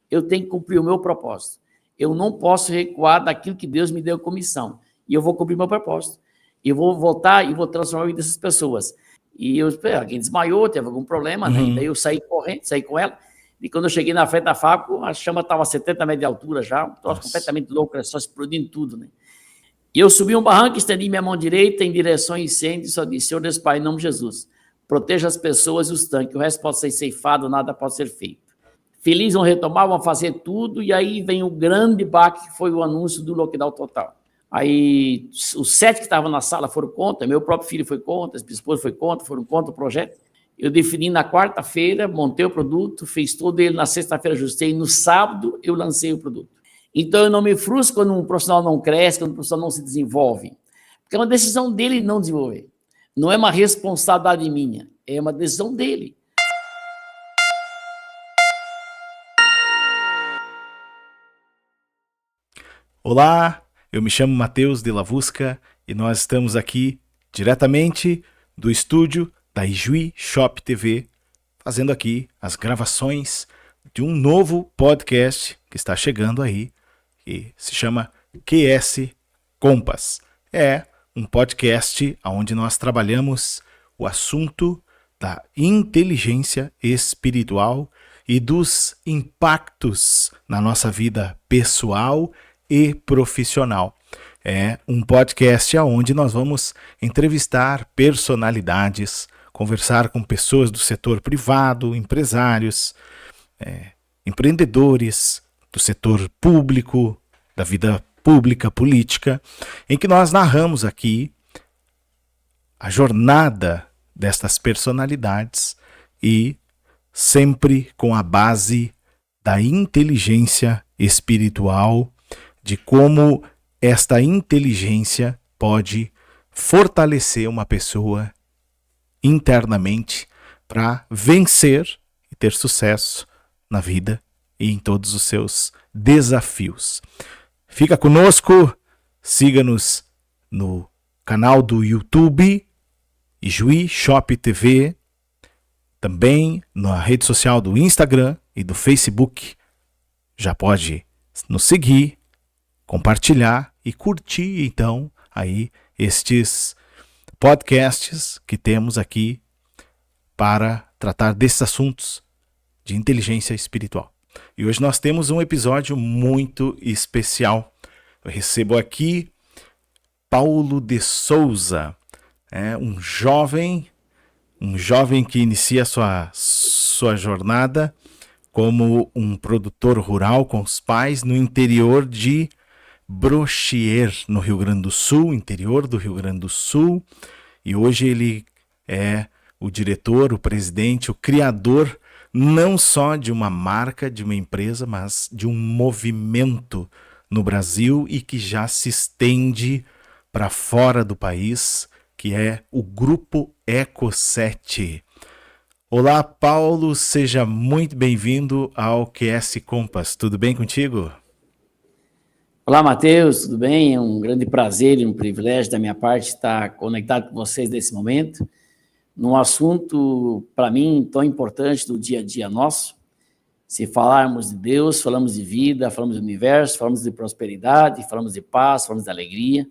eu tenho que cumprir o meu propósito. Eu não posso recuar daquilo que Deus me deu como missão. E eu vou cumprir meu propósito. Eu vou voltar e vou transformar a vida dessas pessoas. E alguém desmaiou, teve algum problema, né? E daí eu saí correndo, saí com ela. E quando eu cheguei na frente da fábrica, a chama estava a 70 metros de altura já, um troço completamente louco, só explodindo tudo, né? E eu subi um barranco, estendi minha mão direita em direção ao incêndio e só disse: Senhor Deus Pai, em nome de Jesus, proteja as pessoas e os tanques, o resto pode ser ceifado, nada pode ser feito. Feliz, vão retomar, vão fazer tudo, e aí vem o grande baque, que foi o anúncio do lockdown total. Aí os 7 que estavam na sala foram contra, meu próprio filho foi contra, minha esposa foi contra, foram contra o projeto. Eu defini na quarta-feira, montei o produto, fiz todo ele, na sexta-feira ajustei, no sábado eu lancei o produto. Então eu não me frustro quando um profissional não cresce, quando um profissional não se desenvolve, porque é uma decisão dele não desenvolver. Não é uma responsabilidade minha, é uma decisão dele. Olá, eu me chamo Matheus de Lavusca e nós estamos aqui diretamente do estúdio da Ijuí Shop TV, fazendo aqui as gravações de um novo podcast que está chegando aí, que se chama QS Compass. É um podcast onde nós trabalhamos o assunto da inteligência espiritual e dos impactos na nossa vida pessoal e profissional. É um podcast onde nós vamos entrevistar personalidades, conversar com pessoas do setor privado, empresários, empreendedores, do setor público, da vida pública, política, em que nós narramos aqui a jornada destas personalidades e sempre com a base da inteligência espiritual, de como esta inteligência pode fortalecer uma pessoa internamente para vencer e ter sucesso na vida e em todos os seus desafios. Fica conosco, siga-nos no canal do YouTube, Ijuí Shop TV, também na rede social do Instagram e do Facebook. Já pode nos seguir, compartilhar e curtir então aí estes podcasts que temos aqui para tratar desses assuntos de inteligência espiritual. E hoje nós temos um episódio muito especial. Eu recebo aqui Paulo de Souza, um jovem que inicia sua jornada como um produtor rural com os pais no interior de Brochier, no Rio Grande do Sul, interior do Rio Grande do Sul, e hoje ele é o diretor, o presidente, o criador não só de uma marca, de uma empresa, mas de um movimento no Brasil e que já se estende para fora do país, que é o Grupo Eco7. Olá, Paulo, seja muito bem-vindo ao QS Compass. Tudo bem contigo? Olá, Matheus, tudo bem? É um grande prazer e um privilégio da minha parte estar conectado com vocês nesse momento, num assunto, para mim, tão importante do dia a dia nosso. Se falarmos de Deus, falamos de vida, falamos do universo, falamos de prosperidade, falamos de paz, falamos de alegria.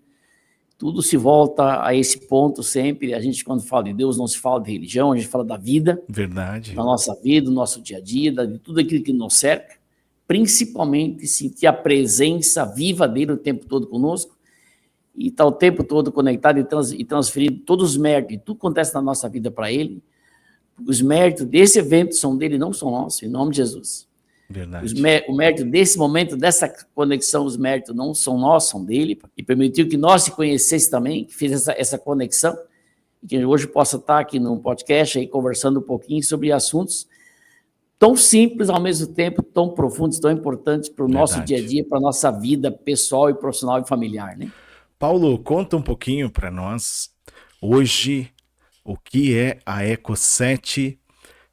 Tudo se volta a esse ponto sempre. A gente, quando fala de Deus, não se fala de religião, a gente fala da vida. Verdade. Da nossa vida, do nosso dia a dia, de tudo aquilo que nos cerca. Principalmente sentir a presença viva dele o tempo todo conosco e estar o tempo todo conectado e transferindo todos os méritos e tudo que acontece na nossa vida para ele. Os méritos desse evento são dele, não são nossos, em nome de Jesus. Verdade. O mérito desse momento, dessa conexão, os méritos não são nossos, são dele, e permitiu que nós se conhecesse também, que fez essa conexão, e que hoje possa estar aqui no podcast aí, conversando um pouquinho sobre assuntos tão simples, ao mesmo tempo, tão profundos, tão importantes para o nosso dia a dia, para a nossa vida pessoal e profissional e familiar, né? Paulo, conta um pouquinho para nós, hoje, o que é a Eco7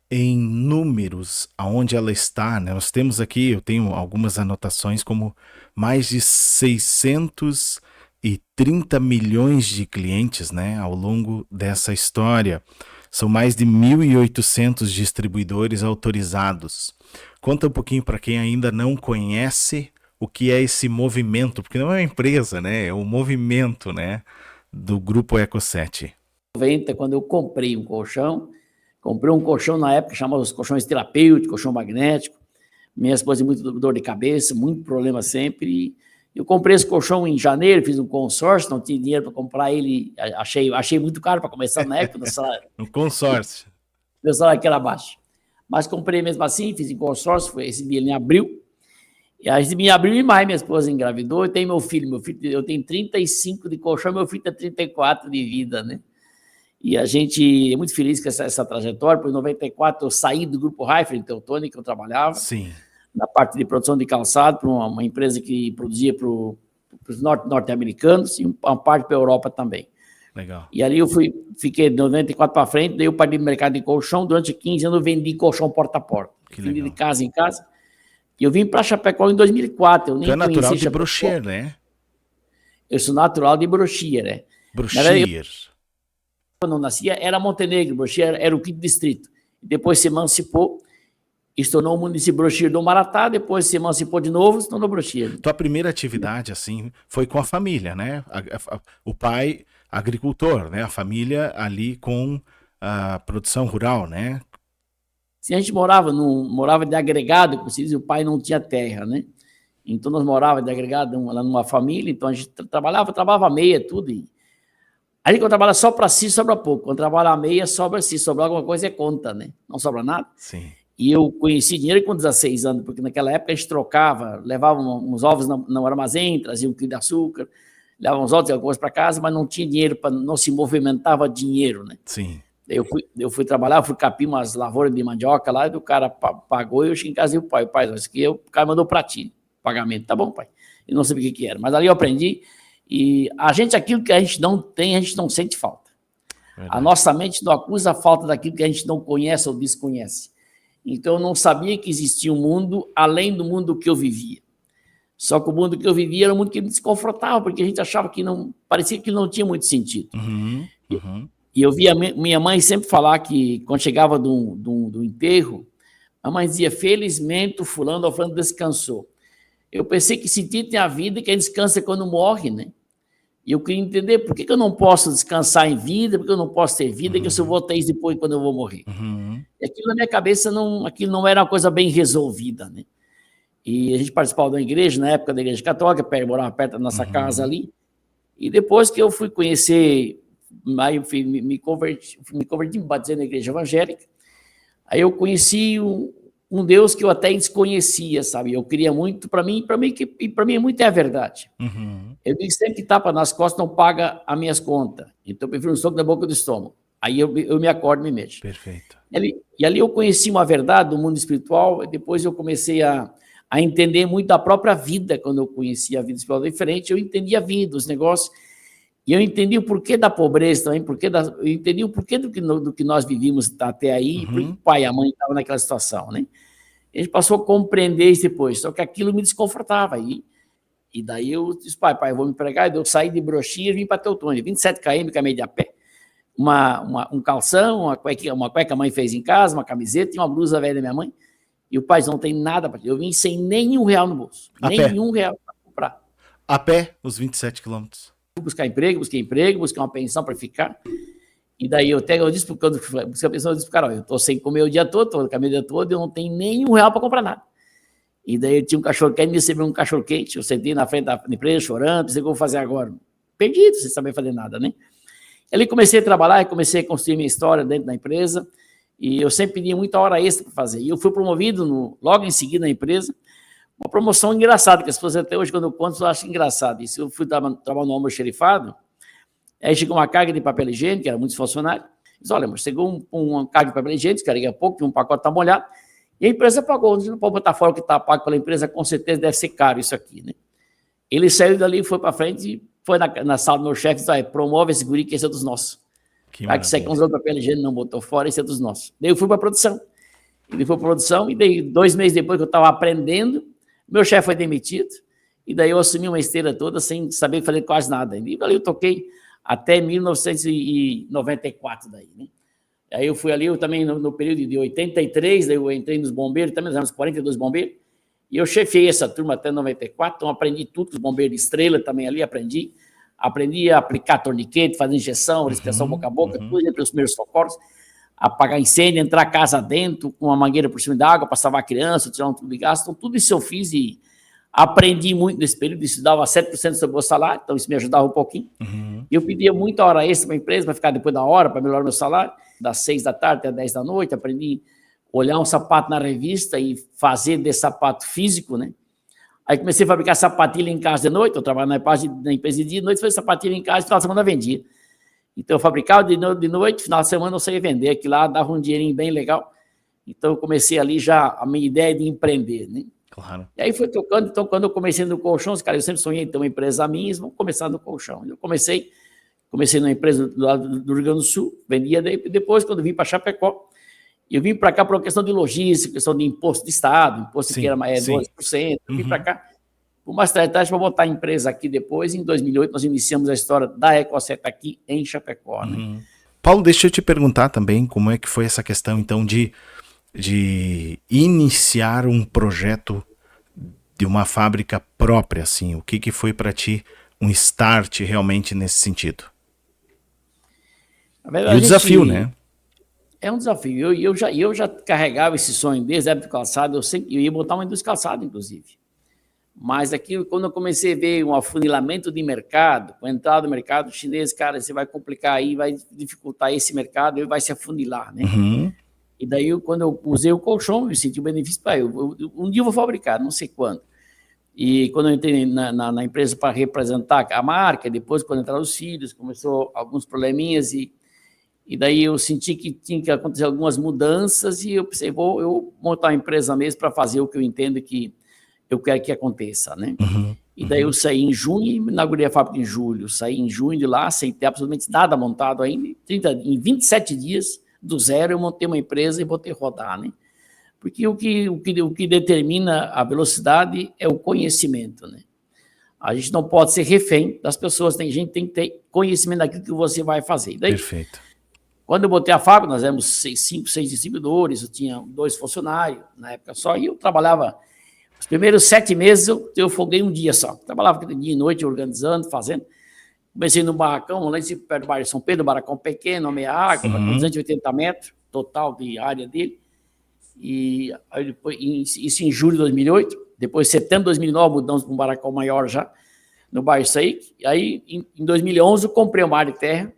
em números, aonde ela está, né? Nós temos aqui, eu tenho algumas anotações, como mais de 630 milhões de clientes, né, ao longo dessa história. São mais de 1.800 distribuidores autorizados. Conta um pouquinho para quem ainda não conhece o que é esse movimento, porque não é uma empresa, né? É um movimento, né, do Grupo Eco7. 90, quando eu comprei um colchão na época, chamava os colchões terapêuticos, colchão magnético. Minha esposa tinha muito dor de cabeça, muito problema sempre. E eu comprei esse colchão em janeiro, fiz um consórcio, não tinha dinheiro para comprar ele, achei muito caro para começar na época. Um consórcio. Meu salário que era baixo. Mas comprei mesmo assim, fiz em consórcio, recebi ele em abril. E aí recebi em abril e maio, minha esposa engravidou, e tem meu filho, eu tenho 35 de colchão, meu filho tem 34 de vida, né? E a gente é muito feliz com essa trajetória, porque em 94 eu saí do Grupo Reifer, em Teutônia, que eu trabalhava. Sim. Na parte de produção de calçado, para uma empresa que produzia para os norte-americanos e uma parte para a Europa também. Legal. E ali eu fiquei de 94 para frente, daí eu parei no mercado de colchão, durante 15 anos eu vendi colchão porta a porta. Vendi de casa em casa. E eu vim para Chapecó em 2004. Eu nem é natural de Chapecó. Brochier, né? Eu sou natural de Brochier, né? Brochier. Quando eu nascia, era Montenegro, Brochier era o quinto distrito. Depois se emancipou e se tornou o município Brochier do Maratá, depois se emancipou de novo, se tornou Brochier. Tua primeira atividade, assim, foi com a família, né? O pai agricultor, né? A família ali com a produção rural, né? Se a gente morava de agregado, como se diz, o pai não tinha terra, né? Então nós morávamos de agregado lá numa família, então a gente trabalhava meia, tudo. E a gente quando trabalha só para si, sobra pouco. Quando trabalha a meia, sobra si. Sobrar alguma coisa é conta, né? Não sobra nada. Sim. E eu conheci dinheiro com 16 anos, porque naquela época a gente trocava, levava uns ovos no armazém, trazia um quilo de açúcar, levava uns ovos e algumas para casa, mas não tinha dinheiro, não se movimentava dinheiro, né? Sim. Eu fui trabalhar, fui capir umas lavouras de mandioca lá, e o cara pagou, e eu cheguei em casa e o pai, isso aqui o cara mandou para ti, pagamento. Tá bom, pai. Eu não sabia o que era, mas ali eu aprendi, e aquilo que a gente não tem, a gente não sente falta. Verdade. A nossa mente não acusa a falta daquilo que a gente não conhece ou desconhece. Então eu não sabia que existia um mundo além do mundo que eu vivia. Só que o mundo que eu vivia era um mundo que me desconfortava, porque a gente achava que parecia que não tinha muito sentido. Uhum. E eu via minha mãe sempre falar que, quando chegava do enterro, a mãe dizia, felizmente o fulano ou fulano descansou. Eu pensei que sentido tem a vida, que a gente descansa quando morre, né? E eu queria entender por que eu não posso descansar em vida, por que eu não posso ter vida, que eu só vou ter isso depois quando eu vou morrer. E aquilo na minha cabeça, aquilo não era uma coisa bem resolvida, né? E a gente participava da igreja, na época da igreja católica, morava perto da nossa casa ali, e depois que eu fui conhecer, aí eu me converti, me batizei na igreja evangélica, aí eu conheci um Deus que eu até desconhecia, sabe? Eu queria muito, para mim muito é a verdade. Eu digo sempre que tapa nas costas não paga as minhas contas, então eu prefiro um soco na boca do estômago. Aí eu me acordo e me mexo. Perfeito. E ali eu conheci uma verdade do mundo espiritual, e depois eu comecei a entender muito da própria vida. Quando eu conheci a vida espiritual diferente, eu entendi a vida, os negócios, e eu entendi o porquê da pobreza também, eu entendi o porquê do que nós vivíamos até aí, e porque o pai e a mãe estavam naquela situação, né? A gente passou a compreender isso depois, só que aquilo me desconfortava, e daí eu disse, pai, eu vou me pregar, e eu saí de Brochier e vim para Teutônia, 27 km, caminhei de a pé, um calção, uma cueca a mãe fez em casa, uma camiseta e uma blusa velha da minha mãe, e o pai não tem nada para eu vim sem nenhum real no bolso, nenhum real para comprar. A pé, os 27 quilômetros. Busquei emprego, busquei uma pensão para ficar, e daí eu disse para a pessoa, eu disse para o cara, eu estou sem comer o dia todo, caminho o dia todo, eu não tenho nenhum real para comprar nada. E daí eu tinha um cachorro quente, me recebeu um cachorro quente, eu sentei na frente da empresa chorando, pensei, o que eu vou fazer agora? Perdido, sem saber fazer nada, né? Ali comecei a trabalhar, comecei a construir minha história dentro da empresa, e eu sempre pedia muita hora extra para fazer. E eu fui promovido logo em seguida na empresa, uma promoção engraçada, que as pessoas até hoje, quando eu conto, eu acho engraçado. Isso, eu fui trabalhar no almoxerifado, aí chegou uma carga de papel higiênico, era muitos funcionários, disse, olha, mas chegou uma carga de papel higiênico, carreguei pouco, um pacote está molhado, e a empresa pagou, não pode botar fora o que está pago pela empresa, com certeza deve ser caro isso aqui, né? Ele saiu dali, foi para frente, e foi na sala do meu chefe e disse, promove esse guri, que esse é dos nossos. Que secam os outros papel higiênico, não botou fora, esse é dos nossos. Daí eu fui para a produção. Ele foi para a produção, e daí 2 meses depois que eu estava aprendendo, meu chefe foi demitido, e daí eu assumi uma esteira toda sem saber fazer quase nada. E ali eu toquei até 1994 daí, né? Aí eu fui ali, eu também no período de 83, daí eu entrei nos bombeiros, também nós éramos 42 bombeiros, e eu chefiei essa turma até 94, então aprendi tudo, os bombeiros de estrela também ali, aprendi a aplicar torniquete, fazer injeção, respiração boca a boca, tudo entre os primeiros socorros, apagar incêndio, entrar a casa dentro com uma mangueira por cima da água para salvar a criança, tirar um tubo de gás, então tudo isso eu fiz e aprendi muito nesse período, isso dava 7% sobre o meu salário, então isso me ajudava um pouquinho. Eu pedia muita hora extra para a empresa, para ficar depois da hora, para melhorar meu salário, das 6 da tarde até 10 da noite, aprendi a olhar um sapato na revista e fazer desse sapato físico, né? Aí comecei a fabricar sapatilha em casa de noite, eu trabalhava na empresa de dia, de noite fazia sapatilha em casa, final de semana vendia. Então eu fabricava de noite, final de semana eu saía vender, que lá dava um dinheirinho bem legal. Então eu comecei ali já a minha ideia de empreender, né? Claro. E aí foi tocando, então quando eu comecei no colchão, cara, eu sempre sonhei em ter uma empresa minha, vamos começar no colchão. Eu comecei numa empresa do lado do Rio Grande do Sul, vendia, depois quando vim para Chapecó, eu vim para cá por uma questão de logística, questão de imposto de Estado, imposto que era 12%, eu vim para cá por uma estratégia para botar a empresa aqui depois. Em 2008 nós iniciamos a história da Ecocert aqui em Chapecó. Né? Paulo, deixa eu te perguntar também como é que foi essa questão então de iniciar um projeto de uma fábrica própria, assim, o que foi para ti um start realmente nesse sentido? Verdade, e o desafio, né? É um desafio. Eu já carregava esse sonho desde a época do calçado, eu ia botar uma indústria de calçado, inclusive. Mas aqui, quando eu comecei a ver um afunilamento de mercado, com a entrada do mercado chinês, cara, você vai complicar aí, vai dificultar esse mercado, ele vai se afunilar, né? E daí, quando eu usei o colchão, eu senti o benefício para um dia eu vou fabricar, não sei quando. E quando eu entrei na empresa para representar a marca, depois, quando entraram os filhos, começou alguns probleminhas e daí eu senti que tinha que acontecer algumas mudanças e eu pensei, eu montar uma empresa mesmo para fazer o que eu entendo que eu quero que aconteça, né? E daí eu saí em junho e inaugurei a fábrica em julho. Saí em junho de lá, sem ter absolutamente nada montado ainda. Em 27 dias, do zero, eu montei uma empresa e botei rodar, né? Porque o que determina a velocidade é o conhecimento, né? A gente não pode ser refém das pessoas, a gente tem que ter conhecimento daquilo que você vai fazer. E daí, perfeito. Quando eu botei a fábrica, nós éramos 5, 6 distribuidores, eu tinha 2 funcionários na época só, e eu trabalhava, os primeiros 7 meses eu folguei um dia só, trabalhava dia e noite organizando, fazendo. Comecei no barracão, lá em cima, perto do bairro de São Pedro, barracão pequeno, meia água, com 280 metros, total de área dele. E aí depois, isso em julho de 2008, depois, em setembro de 2009, mudamos para um barracão maior já, no bairro Saíque. E aí, em 2011, eu comprei uma área de terra.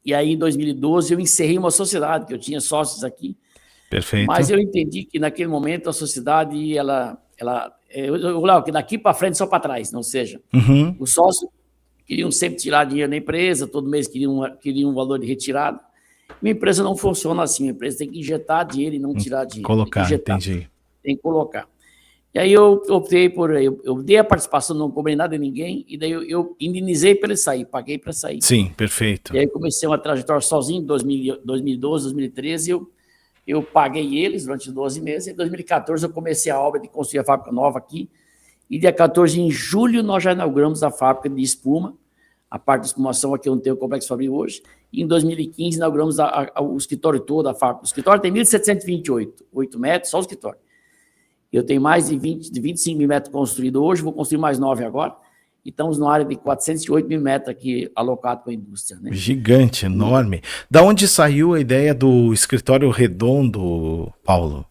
E aí, em 2012, eu encerrei uma sociedade, que eu tinha sócios aqui. Perfeito. Mas eu entendi que, naquele momento, a sociedade, eu falava que daqui para frente, só para trás, não seja. Os sócios queriam sempre tirar dinheiro da empresa, todo mês queriam um valor de retirada. Minha empresa não funciona assim, a empresa tem que injetar dinheiro e não tirar dinheiro. Colocar, injetar, entendi. Tem que colocar. E aí eu optei eu dei a participação, não cobrei nada de ninguém, e daí eu indenizei para ele sair, paguei para sair. Sim, perfeito. E aí comecei uma trajetória sozinho, em 2012, 2013, eu paguei eles durante 12 meses, em 2014 eu comecei a obra de construir a fábrica nova aqui, e dia 14 em julho nós já inauguramos a fábrica de espuma, a parte de espumação aqui onde tem o Complexo Fabril hoje, e em 2015 inauguramos o escritório todo, a fábrica. O escritório tem 1.728 metros, só o escritório. Eu tenho mais de 25 mil metros construídos hoje, vou construir mais 9 agora, e estamos numa área de 408 mil metros aqui alocado para a indústria. Né? Gigante, enorme. Da onde saiu a ideia do escritório redondo, Paulo?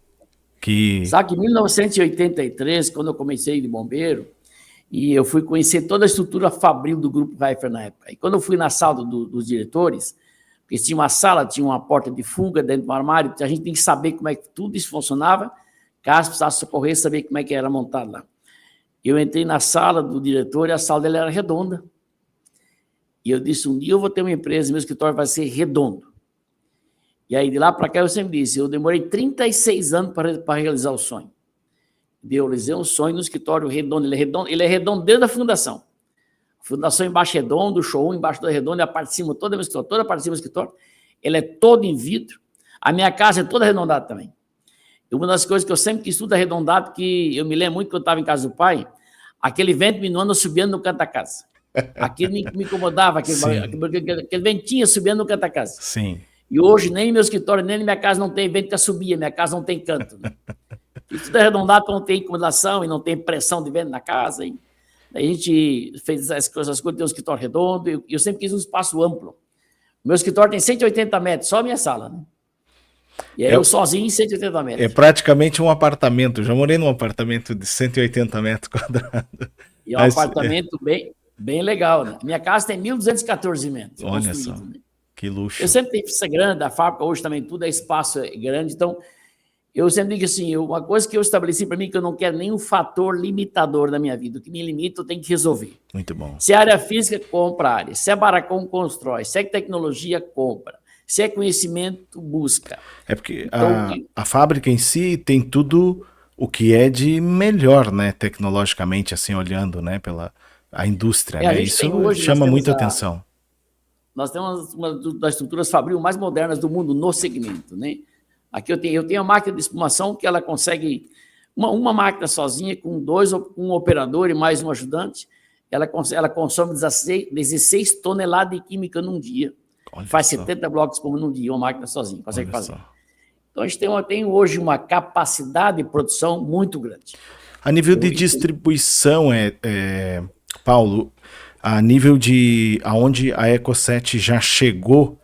Sabe que em 1983, quando eu comecei de bombeiro, e eu fui conhecer toda a estrutura fabril do Grupo Reifer na época. E quando eu fui na sala dos diretores, porque tinha uma sala, tinha uma porta de fuga dentro do armário, a gente tem que saber como é que tudo isso funcionava, caso precisasse socorrer, saber como é que era montado lá. Eu entrei na sala do diretor e a sala dele era redonda. E eu disse, um dia eu vou ter uma empresa, meu escritório vai ser redondo. E aí, de lá para cá, eu sempre disse, eu demorei 36 anos para realizar o sonho. Eu realizei um sonho no escritório redondo. Ele é redondo desde a fundação. A fundação embaixo é redondo, o showroom embaixo é redondo, e a parte de cima toda é meu escritório, toda a parte de cima do escritório. Ele é todo em vidro. A minha casa é toda arredondada também. E uma das coisas que eu sempre quis tudo arredondado, que eu me lembro muito quando eu estava em casa do pai, aquele vento minuano subindo no canto da casa. Aquilo me incomodava, aquele ventinho subindo no canto da casa. Sim. E hoje nem meu escritório, nem na minha casa não tem vento que subia, minha casa não tem canto. Né? E tudo é arredondado, não tem incomodação e não tem pressão de vento na casa. E a gente fez essas coisas, tem um escritório redondo, e eu sempre quis um espaço amplo. Meu escritório tem 180 metros, só a minha sala, né? E aí eu sozinho em 180 metros. É praticamente um apartamento. Eu já morei num apartamento de 180 metros quadrados. E é um apartamento bem legal, né? Minha casa tem 1.214 metros. Olha só, né? Que luxo. Eu sempre tenho pista grande, a fábrica hoje também tudo é espaço grande, então eu sempre digo assim, uma coisa que eu estabeleci para mim que eu não quero nenhum fator limitador na minha vida, o que me limita eu tenho que resolver. Muito bom. Se é área física, compra área. Se é barracão, constrói. Se é tecnologia, compra. Se é conhecimento, busca. É porque então, a fábrica em si tem tudo o que é de melhor, né, tecnologicamente, assim, olhando, né, pela a indústria, né? Isso hoje, chama muita atenção. Nós temos uma das estruturas fabril mais modernas do mundo no segmento, né? Aqui eu tenho a máquina de espumação que ela consegue, uma máquina sozinha, com um operador e mais um ajudante, ela consome 16 toneladas de química num dia. Olha faz só. 70 blocos por num dia, uma máquina sozinha, consegue fazer. Então a gente tem hoje uma capacidade de produção muito grande. A nível de distribuição, Paulo, a nível de aonde a Eco7 já chegou,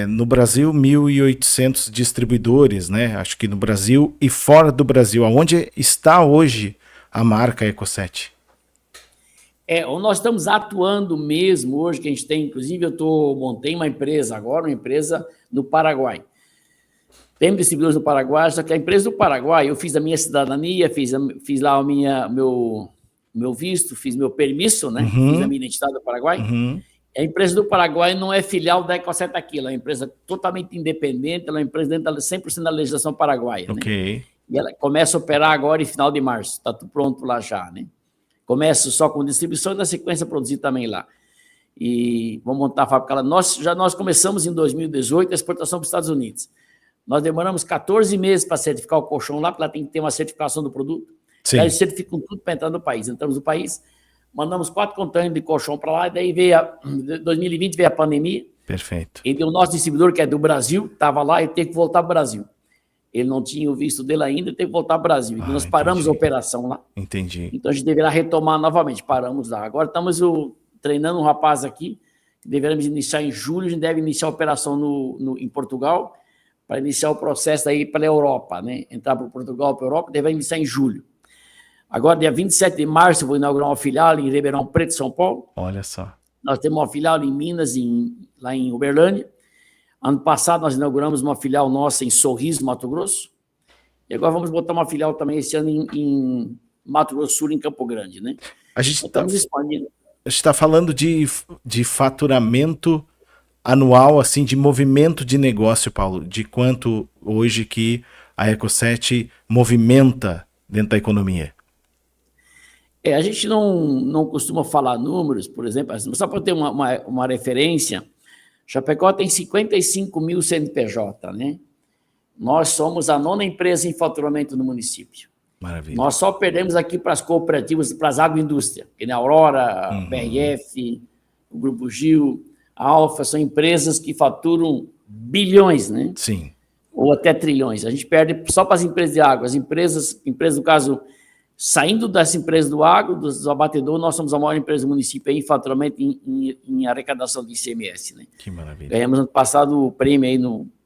no Brasil, 1.800 distribuidores, né? Acho que no Brasil e fora do Brasil. Aonde está hoje a marca Eco7? Nós estamos atuando mesmo hoje, que a gente tem, inclusive montei uma empresa agora, uma empresa no Paraguai. Temos distribuidores no Paraguai, só que a empresa do Paraguai, eu fiz a minha cidadania, fiz lá meu visto, fiz meu permisso, né? Fiz a minha identidade do Paraguai. A empresa do Paraguai não é filial da Eco7 aqui, ela é uma empresa totalmente independente, ela é uma empresa dentro 100% da legislação paraguaia. Okay. Né? E ela começa a operar agora em final de março, está tudo pronto lá já, né? Começa só com distribuição e na sequência produzir também lá. E vamos montar a fábrica lá. Nós começamos em 2018 a exportação para os Estados Unidos. Nós demoramos 14 meses para certificar o colchão lá, porque lá tem que ter uma certificação do produto. Sim. Aí eles certificam tudo para entrar no país. Entramos no país, mandamos 4 containers de colchão para lá, e daí em 2020 veio a pandemia. Perfeito. E o nosso distribuidor, que é do Brasil, estava lá e teve que voltar para o Brasil. Ele não tinha o visto dele ainda, teve que voltar para o Brasil. Então nós paramos a operação lá. Entendi. Então a gente deverá retomar novamente, paramos lá. Agora estamos treinando um rapaz aqui, que deveremos iniciar em julho, a gente deve iniciar a operação em Portugal, para iniciar o processo aí para a Europa, né? Entrar para Portugal, para a Europa, deve iniciar em julho. Agora, dia 27 de março, eu vou inaugurar uma filial em Ribeirão Preto, São Paulo. Olha só. Nós temos uma filial em Minas, lá em Uberlândia. Ano passado, nós inauguramos uma filial nossa em Sorriso, Mato Grosso. E agora vamos botar uma filial também esse ano em Mato Grosso Sul, em Campo Grande, né? A gente está falando de faturamento anual, assim, de movimento de negócio, Paulo, de quanto hoje que a Eco7 movimenta dentro da economia? A gente não costuma falar números, por exemplo, só para ter uma referência, Chapecó tem 55 mil CNPJ, né? Nós somos a 9ª empresa em faturamento no município. Maravilha. Nós só perdemos aqui para as cooperativas, para as agroindústrias, que na Aurora, BRF, o Grupo Gil, a Alfa, são empresas que faturam bilhões, né? Sim. Ou até trilhões. A gente perde só para as empresas de água. As empresas, no caso, saindo das empresas do agro, dos abatedores, nós somos a maior empresa do município em faturamento em arrecadação de ICMS, né? Que maravilha. Ganhamos ano passado o prêmio aí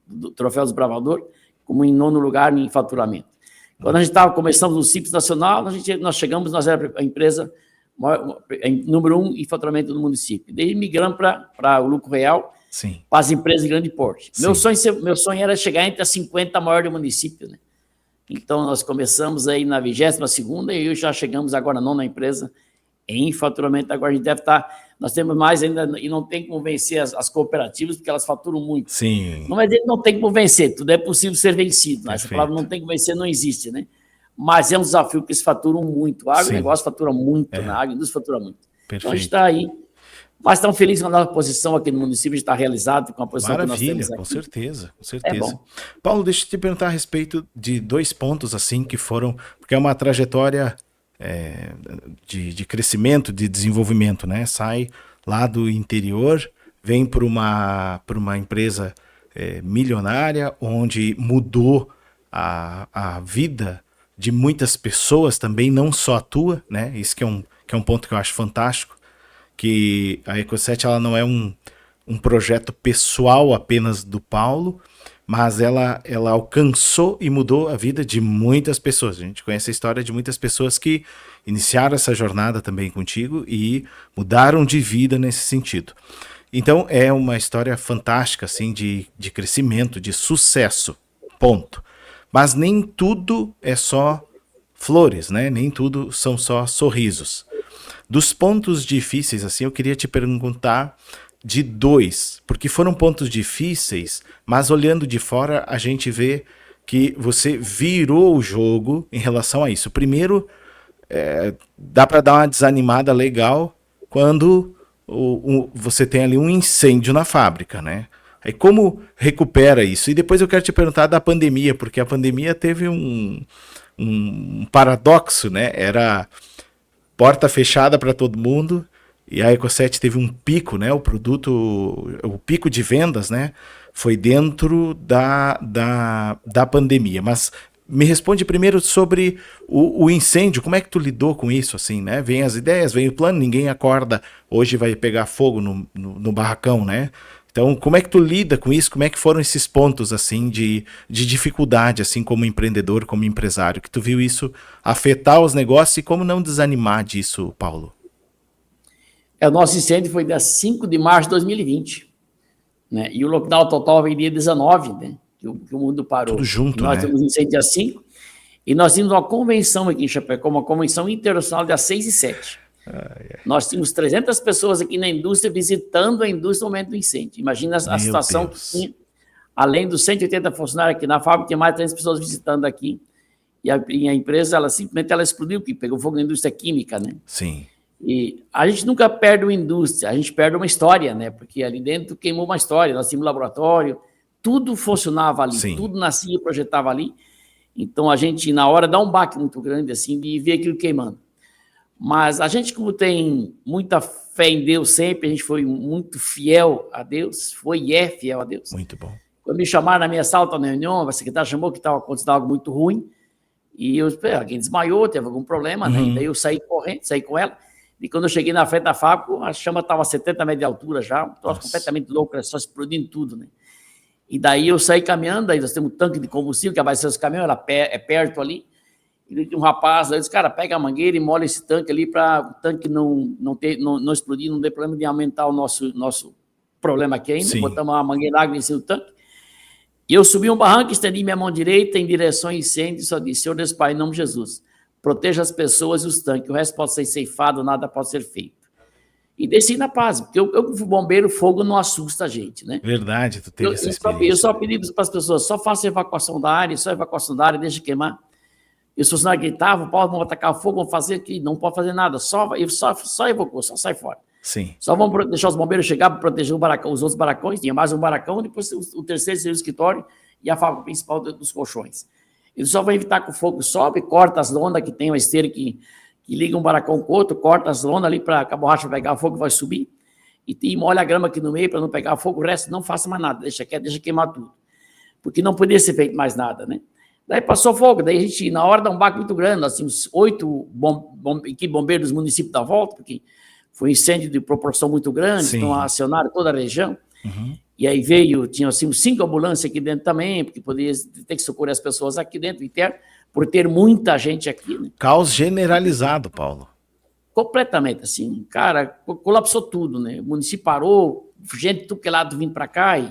do Troféu dos Bravadores, como em 9º lugar em faturamento. Quando a gente começamos no Simples Nacional, nós chegamos, nós era a empresa número 1 em faturamento do município. Daí migramos para o lucro real, sim, para as empresas de grande porte. Meu sonho era chegar entre as 50 maiores do município, né? Então, nós começamos aí na 22ª e já chegamos agora na 9ª empresa em faturamento. Agora a gente deve estar... Nós temos mais ainda e não tem como vencer as cooperativas, porque elas faturam muito. Sim. Não é dizer que não tem como vencer, tudo é possível ser vencido. Né? Essa palavra não tem como vencer, não existe, né? Mas é um desafio, porque eles faturam muito. O agronegócio fatura muito, né? A agroindústria fatura muito. Perfeito. Então, a gente está aí. Mas estamos felizes com a nossa posição aqui no município, está realizado com a posição que nós temos aqui. Com certeza, com certeza. Paulo, deixa eu te perguntar a respeito de 2 pontos, assim, que foram... Porque é uma trajetória de crescimento, de desenvolvimento, né? Sai lá do interior, vem para uma empresa milionária, onde mudou a vida de muitas pessoas também, não só a tua, né? Isso que é um ponto que eu acho fantástico, que a Eco7 ela não é um projeto pessoal apenas do Paulo, mas ela alcançou e mudou a vida de muitas pessoas. A gente conhece a história de muitas pessoas que iniciaram essa jornada também contigo e mudaram de vida nesse sentido. Então é uma história fantástica assim, de crescimento, de sucesso, ponto. Mas nem tudo é só flores, né? Nem tudo são só sorrisos. Dos pontos difíceis, assim, eu queria te perguntar de 2, porque foram pontos difíceis, mas olhando de fora a gente vê que você virou o jogo em relação a isso. Primeiro, dá para dar uma desanimada legal quando você tem ali um incêndio na fábrica, né? Aí como recupera isso? E depois eu quero te perguntar da pandemia, porque a pandemia teve um paradoxo, né? Era porta fechada para todo mundo, e a Eco7 teve um pico, né? O pico de vendas, né? Foi dentro da pandemia. Mas me responde primeiro sobre o incêndio, como é que tu lidou com isso, assim, né? Vem as ideias, vem o plano, ninguém acorda, hoje vai pegar fogo no barracão, né? Então, como é que tu lida com isso? Como é que foram esses pontos, assim, de dificuldade, assim, como empreendedor, como empresário, que tu viu isso afetar os negócios e como não desanimar disso, Paulo? O nosso incêndio foi dia 5 de março de 2020, né? E o lockdown total veio dia 19, né? Que o mundo parou. Tudo junto, e nós né? temos incêndio dia 5, e nós tínhamos uma convenção aqui em Chapecó, uma convenção internacional dia 6 e 7. Nós tínhamos 300 pessoas aqui na indústria visitando a indústria no momento do incêndio. Imagina a situação que tinha, além dos 180 funcionários aqui na fábrica, tinha mais de 300 pessoas visitando aqui. E a empresa, ela simplesmente explodiu, porque pegou fogo na indústria química, né? Sim. E a gente nunca perde uma indústria, a gente perde uma história, né? Porque ali dentro queimou uma história, nós tínhamos laboratório, tudo funcionava ali, Sim. tudo nascia, projetava ali. Então a gente, na hora, dá um baque muito grande, assim, de ver aquilo queimando. Mas a gente, como tem muita fé em Deus sempre, a gente foi muito fiel a Deus, foi e é fiel a Deus. Muito bom. Quando me chamaram na minha sala, na reunião, a secretária chamou que estava acontecendo algo muito ruim, e eu esperei, alguém desmaiou, teve algum problema, né? E daí eu saí correndo, saí com ela, e quando eu cheguei na frente da fábrica, a chama estava a 70 metros de altura já, um troço completamente louco, só explodindo tudo, né? E daí eu saí caminhando, aí nós temos um tanque de combustível que abastecer os caminhões, é perto ali. E um rapaz, eu disse, cara, pega a mangueira e molha esse tanque ali para o tanque não explodir, não dê problema de aumentar o nosso problema aqui ainda. Sim. Botamos uma mangueira de água em cima do tanque. E eu subi um barranco, estendi minha mão direita em direção ao incêndio e só disse, Senhor Deus Pai, em nome de Jesus, proteja as pessoas e os tanques, o resto pode ser ceifado, nada pode ser feito. E desci na paz, porque eu fui bombeiro, fogo não assusta a gente, né? Verdade, tu teve essa experiência. Eu só pedi para as pessoas, só faça evacuação da área, deixa queimar. E os funcionários gritavam, vão atacar fogo, vão fazer aqui, não pode fazer nada, só evacua, só sai fora. Sim. Só vão deixar os bombeiros chegar para proteger o barracão, os outros barracões, tinha mais um barracão, depois o terceiro seria o escritório e a fábrica principal dos colchões. Eles só vão evitar que o fogo sobe, corta as lonas, que tem uma esteira que liga um barracão com o outro, corta as lonas ali para a borracha pegar fogo, vai subir, e molha a grama aqui no meio para não pegar fogo, o resto não faça mais nada, deixa queimar tudo. Porque não podia ser feito mais nada, né? Daí passou fogo, daí a gente, na hora, dá um baque muito grande, nós tínhamos 8 bombeiros dos municípios da volta, porque foi um incêndio de proporção muito grande, sim. Então acionaram toda a região, e aí tinha assim, 5 ambulâncias aqui dentro também, porque podia ter que socorrer as pessoas aqui dentro, interno, por ter muita gente aqui. Né? Caos generalizado, Paulo. Completamente, assim, cara, colapsou tudo, né? O município parou, gente tudo que lado vindo para cá, e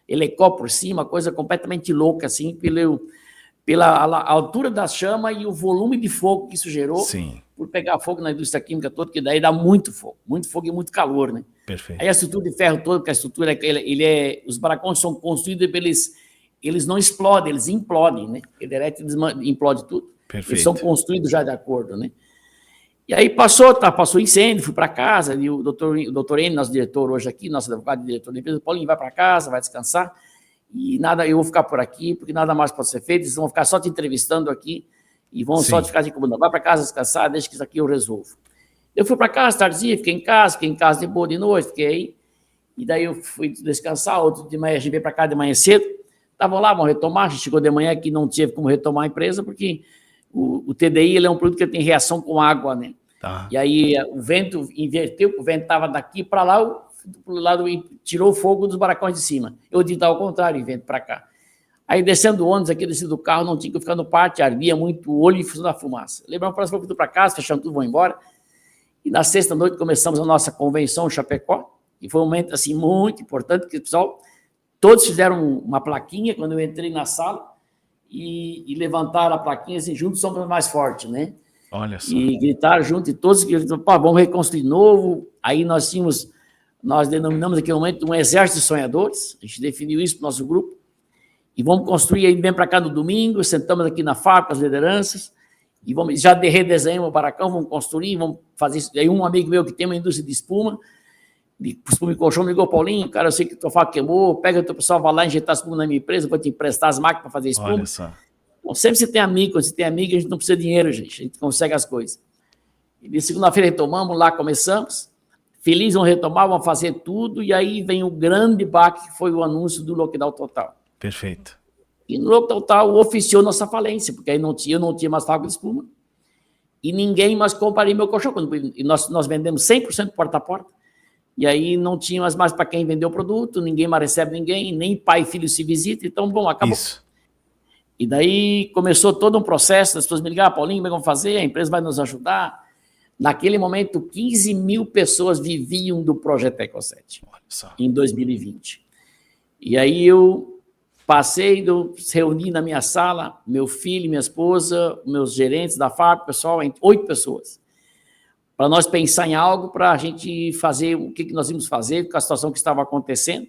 helicóptero por cima, coisa completamente louca, assim, pela altura da chama e o volume de fogo que isso gerou, sim. Por pegar fogo na indústria química toda, que daí dá muito fogo e muito calor, né? Perfeito. Aí a estrutura de ferro toda, porque a estrutura, os barracões são construídos, eles não explodem, eles implodem, né? Ele derrete e implode tudo. Perfeito. Eles são construídos já de acordo, né? E aí passou incêndio, fui para casa, e o doutor N, nosso diretor hoje aqui, nosso advogado e diretor da empresa, Paulinho, vai para casa, vai descansar, e nada, eu vou ficar por aqui, porque nada mais pode ser feito, eles vão ficar só te entrevistando aqui, e vão só te ficar te incomodando. Vai para casa descansar, deixa que isso aqui eu resolvo. Eu fui para casa, tardezinha, fiquei em casa de boa de noite, fiquei aí, E daí eu fui descansar, outro de manhã, a gente veio para cá de manhã cedo, estavam lá, vão retomar, a gente chegou de manhã que não teve como retomar a empresa, porque o TDI ele é um produto que tem reação com água, né? Tá. E aí o vento inverteu, o vento estava daqui para lá, pro lado e tirou o fogo dos barracões de cima. Eu disse ao contrário, vento para cá. Aí descendo o ônibus aqui, descendo do carro, não tinha que ficar no pátio, ardia muito o olho e da fumaça. Lembramos para nós, para casa, fechando tudo, vão embora. E na sexta-noite começamos a nossa convenção em Chapecó, e foi um momento assim muito importante, que o pessoal, todos fizeram uma plaquinha quando eu entrei na sala, e levantaram a plaquinha assim, juntos somos mais fortes, né? Olha só. E gritaram junto, e todos gritaram, vamos reconstruir de novo. Aí nós denominamos naquele momento um exército de sonhadores, a gente definiu isso para o nosso grupo, e vamos construir, aí vem para cá no domingo, sentamos aqui na fábrica, as lideranças, e vamos, já redesenhamos o barracão, vamos construir, vamos fazer isso. Aí um amigo meu que tem uma indústria de espuma e colchão, me ligou, Paulinho, cara, eu sei que o teu faco queimou, pega o teu pessoal, vai lá injetar espuma na minha empresa, vou te emprestar as máquinas para fazer espuma. Olha só. Bom, sempre você tem amigo, quando você tem amigo, a gente não precisa de dinheiro, gente, a gente consegue as coisas. E de segunda-feira retomamos, lá começamos, felizes, vamos retomar, vamos fazer tudo, e aí vem o grande baque, que foi o anúncio do lockdown total. Perfeito. E no lockdown total oficiou nossa falência, porque aí eu não tinha mais fábrica de espuma, e ninguém mais compraria meu colchão, e nós vendemos 100% porta a porta, e aí não tinha mais para quem vender o produto, ninguém mais recebe ninguém, nem pai e filho se visita, então, bom, acabou. Isso. E daí começou todo um processo, as pessoas me ligaram, Paulinho, como é que vamos fazer? A empresa vai nos ajudar. Naquele momento, 15 mil pessoas viviam do projeto Ecosset, em 2020. E aí eu passei, reuni na minha sala, meu filho, minha esposa, meus gerentes da fábrica, pessoal, 8 pessoas, para nós pensar em algo, para a gente fazer o que nós íamos fazer com a situação que estava acontecendo.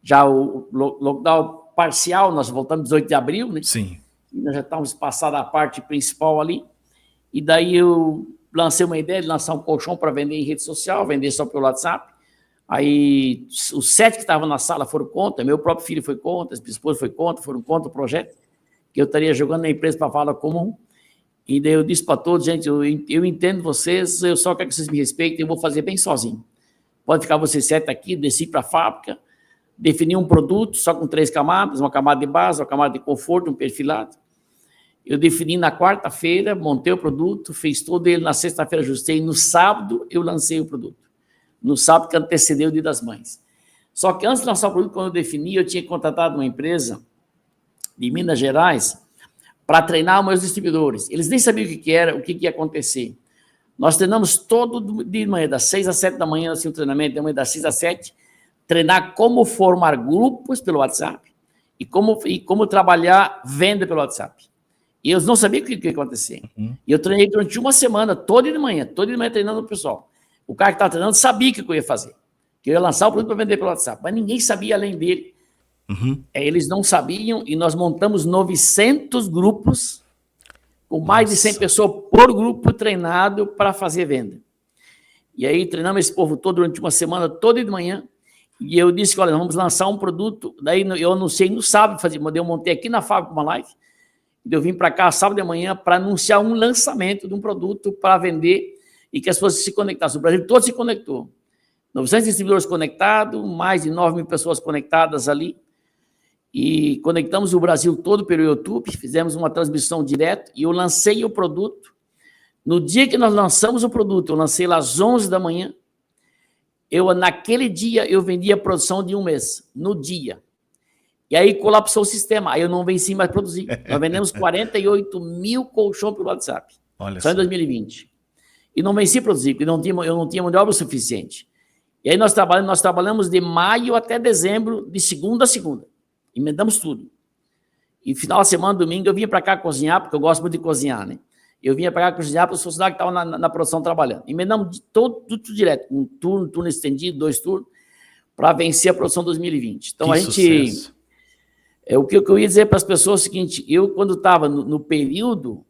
Já o lockdown parcial, nós voltamos 18 de abril, né? Sim. E nós já estávamos passando a parte principal ali, e daí eu lancei uma ideia de lançar um colchão para vender em rede social, vender só pelo WhatsApp. Aí os 7 que estavam na sala foram contra, meu próprio filho foi contra, minha esposa foi contra, foram contra o projeto, que eu estaria jogando na empresa para vala comum. E daí eu disse para todos, gente, eu entendo vocês, eu só quero que vocês me respeitem, eu vou fazer bem sozinho. Pode ficar vocês 7 aqui, desci para a fábrica, defini um produto só com 3 camadas, uma camada de base, uma camada de conforto, um perfilado. Eu defini na quarta-feira, montei o produto, fiz todo ele, na sexta-feira ajustei, no sábado eu lancei o produto. No sábado que antecedeu o Dia das Mães. Só que antes de lançar o produto, quando eu defini, eu tinha contratado uma empresa de Minas Gerais para treinar meus distribuidores. Eles nem sabiam o que era, o que ia acontecer. Nós treinamos todo de manhã, das 6 às 7 da manhã, assim, o treinamento, de manhã das 6 às 7, treinar como formar grupos pelo WhatsApp e como trabalhar venda pelo WhatsApp. E eles não sabiam o que ia acontecer. E eu treinei durante uma semana, toda de manhã treinando o pessoal. O cara que estava treinando sabia o que eu ia fazer, que eu ia lançar o produto para vender pelo WhatsApp, mas ninguém sabia além dele. Eles não sabiam, e nós montamos 900 grupos, com mais de 100 pessoas por grupo treinado para fazer venda. E aí treinamos esse povo todo durante uma semana, toda de manhã, e eu disse que, olha, vamos lançar um produto, daí eu anunciei no sábado, eu montei aqui na fábrica uma live, eu vim para cá sábado de manhã para anunciar um lançamento de um produto para vender e que as pessoas se conectassem. O Brasil todo se conectou. 900 distribuidores conectados, mais de 9 mil pessoas conectadas ali. E conectamos o Brasil todo pelo YouTube, fizemos uma transmissão direta e eu lancei o produto. No dia que nós lançamos o produto, eu lancei lá às 11 da manhã. Naquele dia, eu vendi a produção de um mês, no dia. E aí colapsou o sistema, aí eu não venci mais produzir. Nós vendemos 48 mil colchões pelo WhatsApp, só em 2020. E não venci produzir, porque eu não tinha mão de obra suficiente. E aí nós trabalhamos de maio até dezembro, de segunda a segunda. Emendamos tudo. E final de semana, domingo, eu vinha para cá cozinhar, porque eu gosto muito de cozinhar, né? Eu vinha para cá cozinhar para os funcionários que estavam na produção trabalhando. Emendamos tudo direto, um turno estendido, 2 turnos, para vencer a produção 2020. Então, sucesso. O que eu ia dizer para as pessoas é o seguinte, eu quando estava no período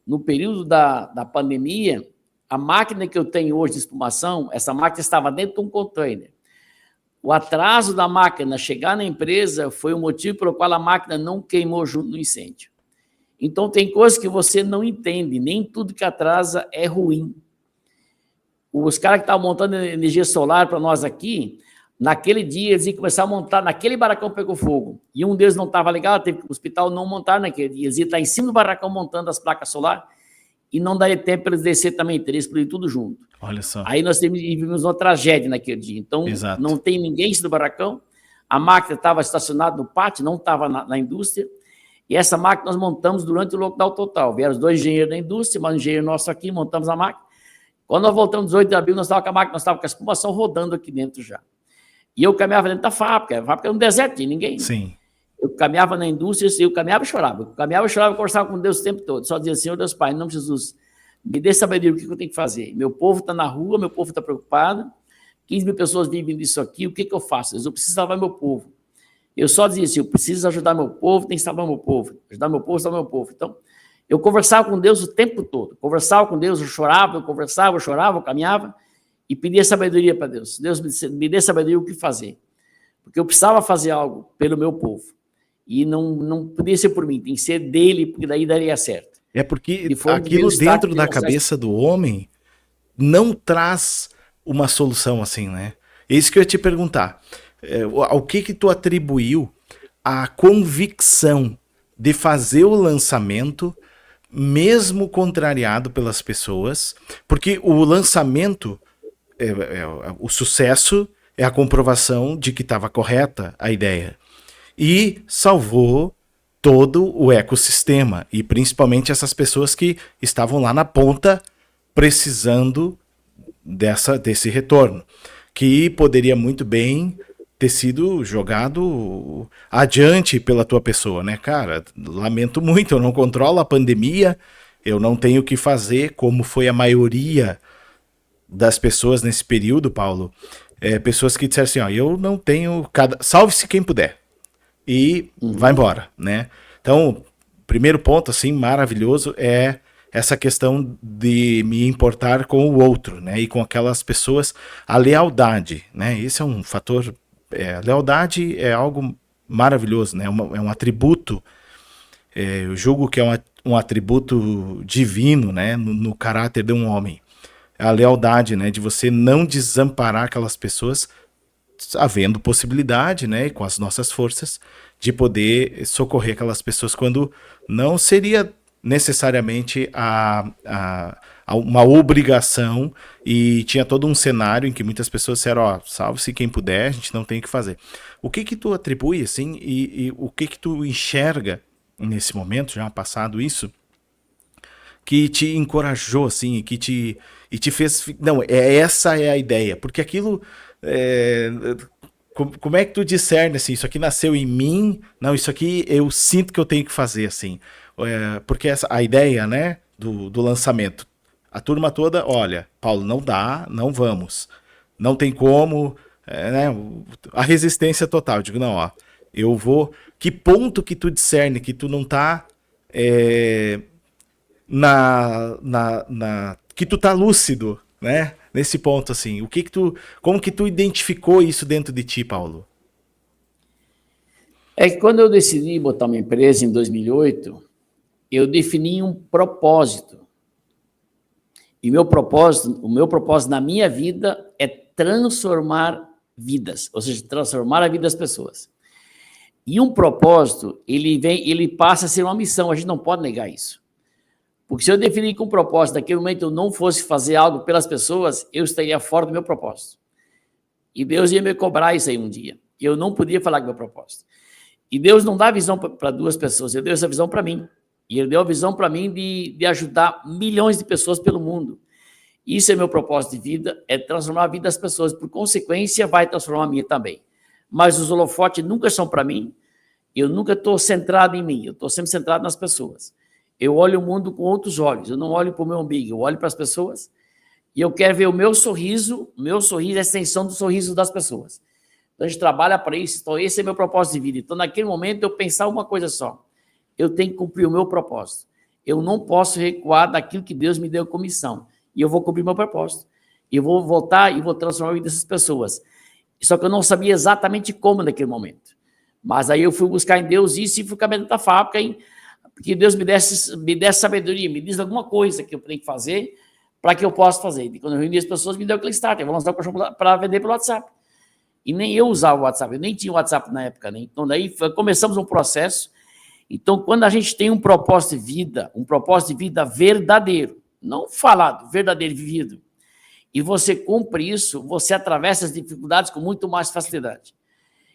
da pandemia, a máquina que eu tenho hoje de espumação, essa máquina estava dentro de um container. O atraso da máquina chegar na empresa foi o motivo pelo qual a máquina não queimou junto no incêndio. Então, tem coisas que você não entende, nem tudo que atrasa é ruim. Os caras que estavam montando energia solar para nós aqui, Naquele dia, eles iam começar a montar, naquele barracão pegou fogo. E um deles não estava legal, teve que ir para o hospital, não montar naquele dia. Eles iam estar em cima do barracão montando as placas solar e não daria tempo para eles descer também, teria explodido tudo junto. Olha só. Aí nós vivemos uma tragédia naquele dia. Então, Exato. não tem ninguém em cima do barracão, a máquina estava estacionada no pátio, não estava na indústria, e essa máquina nós montamos durante o lockdown total. Vieram os 2 engenheiros da indústria, mas um engenheiro nosso aqui, montamos a máquina. Quando nós voltamos 18 de abril, nós estávamos com a máquina, nós estávamos com a espumação rodando aqui dentro já. E eu caminhava dentro da fábrica, a fábrica era um deserto, tinha ninguém. Sim. Eu caminhava na indústria, eu caminhava e chorava. Eu caminhava e chorava, conversava com Deus o tempo todo. Só dizia, Senhor Deus Pai, em nome de Jesus, me dê sabedoria, o que eu tenho que fazer? Meu povo está na rua, meu povo está preocupado, 15 mil pessoas vivem disso aqui, o que eu faço? Eu preciso salvar meu povo. Eu só dizia assim, eu preciso ajudar meu povo, tem que salvar meu povo. Ajudar meu povo, salvar meu povo. Então, eu conversava com Deus o tempo todo. Conversava com Deus, eu chorava, eu conversava, eu chorava, eu caminhava e pedia sabedoria para Deus. Deus me dê sabedoria o que fazer. Porque eu precisava fazer algo pelo meu povo. E não podia ser por mim, tem que ser dele, porque daí daria certo. É porque aquilo dentro da cabeça do homem não traz uma solução assim, né? É isso que eu ia te perguntar. Ao que tu atribuiu a convicção de fazer o lançamento, mesmo contrariado pelas pessoas? Porque o lançamento, o sucesso é a comprovação de que estava correta a ideia. E salvou todo o ecossistema, e principalmente essas pessoas que estavam lá na ponta precisando desse retorno, que poderia muito bem ter sido jogado adiante pela tua pessoa, né? Cara, lamento muito, eu não controlo a pandemia, eu não tenho o que fazer, como foi a maioria das pessoas nesse período, Paulo. Pessoas que disseram assim, ó, eu não tenho... Salve-se quem puder. E vai embora, né? Então, primeiro ponto, assim, maravilhoso é essa questão de me importar com o outro, né? E com aquelas pessoas, a lealdade, né? Esse é um fator... a lealdade é algo maravilhoso, né? É um atributo, eu julgo que é um atributo divino, né? No caráter de um homem. A lealdade, né? De você não desamparar aquelas pessoas, havendo possibilidade, né, com as nossas forças, de poder socorrer aquelas pessoas quando não seria necessariamente uma obrigação, e tinha todo um cenário em que muitas pessoas disseram, ó, salve-se quem puder, a gente não tem o que fazer. O que tu atribui, assim, e o que tu enxerga nesse momento, já passado isso, que te encorajou, assim, e te fez... Não, essa é a ideia, porque aquilo... como é que tu discerne assim, isso aqui nasceu em mim, não, isso aqui eu sinto que eu tenho que fazer assim, porque a ideia, né, do lançamento, a turma toda, olha, Paulo, não dá, não vamos, não tem como, né, a resistência total, eu digo, não, ó, eu vou, que ponto que tu discerne que tu não tá que tu tá lúcido, né? Nesse ponto, assim, como que tu identificou isso dentro de ti, Paulo? É que quando eu decidi botar uma empresa em 2008, eu defini um propósito. E o meu propósito na minha vida é transformar vidas, ou seja, transformar a vida das pessoas. E um propósito, ele passa a ser uma missão, a gente não pode negar isso. Porque se eu definir com um propósito, naquele momento eu não fosse fazer algo pelas pessoas, eu estaria fora do meu propósito. E Deus ia me cobrar isso aí um dia. Eu não podia falar com o meu propósito. E Deus não dá visão para duas pessoas, Ele deu essa visão para mim. E Ele deu a visão para mim de ajudar milhões de pessoas pelo mundo. Isso é meu propósito de vida, é transformar a vida das pessoas. Por consequência, vai transformar a minha também. Mas os holofotes nunca são para mim. Eu nunca estou centrado em mim, eu estou sempre centrado nas pessoas. Eu olho o mundo com outros olhos, eu não olho para o meu umbigo, eu olho para as pessoas e eu quero ver o meu sorriso é a extensão do sorriso das pessoas. Então a gente trabalha para isso, então esse é meu propósito de vida. Então naquele momento eu pensar uma coisa só, eu tenho que cumprir o meu propósito. Eu não posso recuar daquilo que Deus me deu como missão e eu vou cumprir meu propósito. Eu vou voltar e vou transformar a vida dessas pessoas. Só que eu não sabia exatamente como naquele momento. Mas aí eu fui buscar em Deus isso e fui caminhando da fábrica, que Deus me desse sabedoria, me diz alguma coisa que eu tenho que fazer para que eu possa fazer. E quando eu reuni as pessoas, me deu aquele start, eu vou lançar o colchão para vender pelo WhatsApp. E nem eu usava o WhatsApp, eu nem tinha WhatsApp na época, né? Então, daí começamos um processo. Então, quando a gente tem um propósito de vida verdadeiro, não falado, verdadeiro vivido, e você cumpre isso, você atravessa as dificuldades com muito mais facilidade.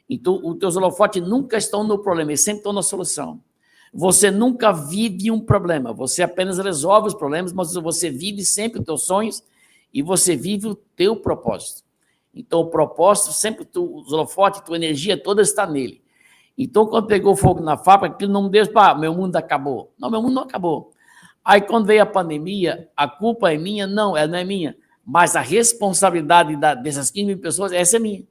Então, os teus holofotes nunca estão no problema, eles sempre estão na solução. Você nunca vive um problema, você apenas resolve os problemas, mas você vive sempre os teus sonhos e você vive o teu propósito. Então, o propósito, sempre os holofotes, tua energia toda está nele. Então, quando pegou fogo na fábrica, aquilo não me deu, meu mundo acabou. Não, meu mundo não acabou. Aí, quando veio a pandemia, a culpa é minha? Não, ela não é minha. Mas a responsabilidade dessas 15 mil pessoas, essa é minha.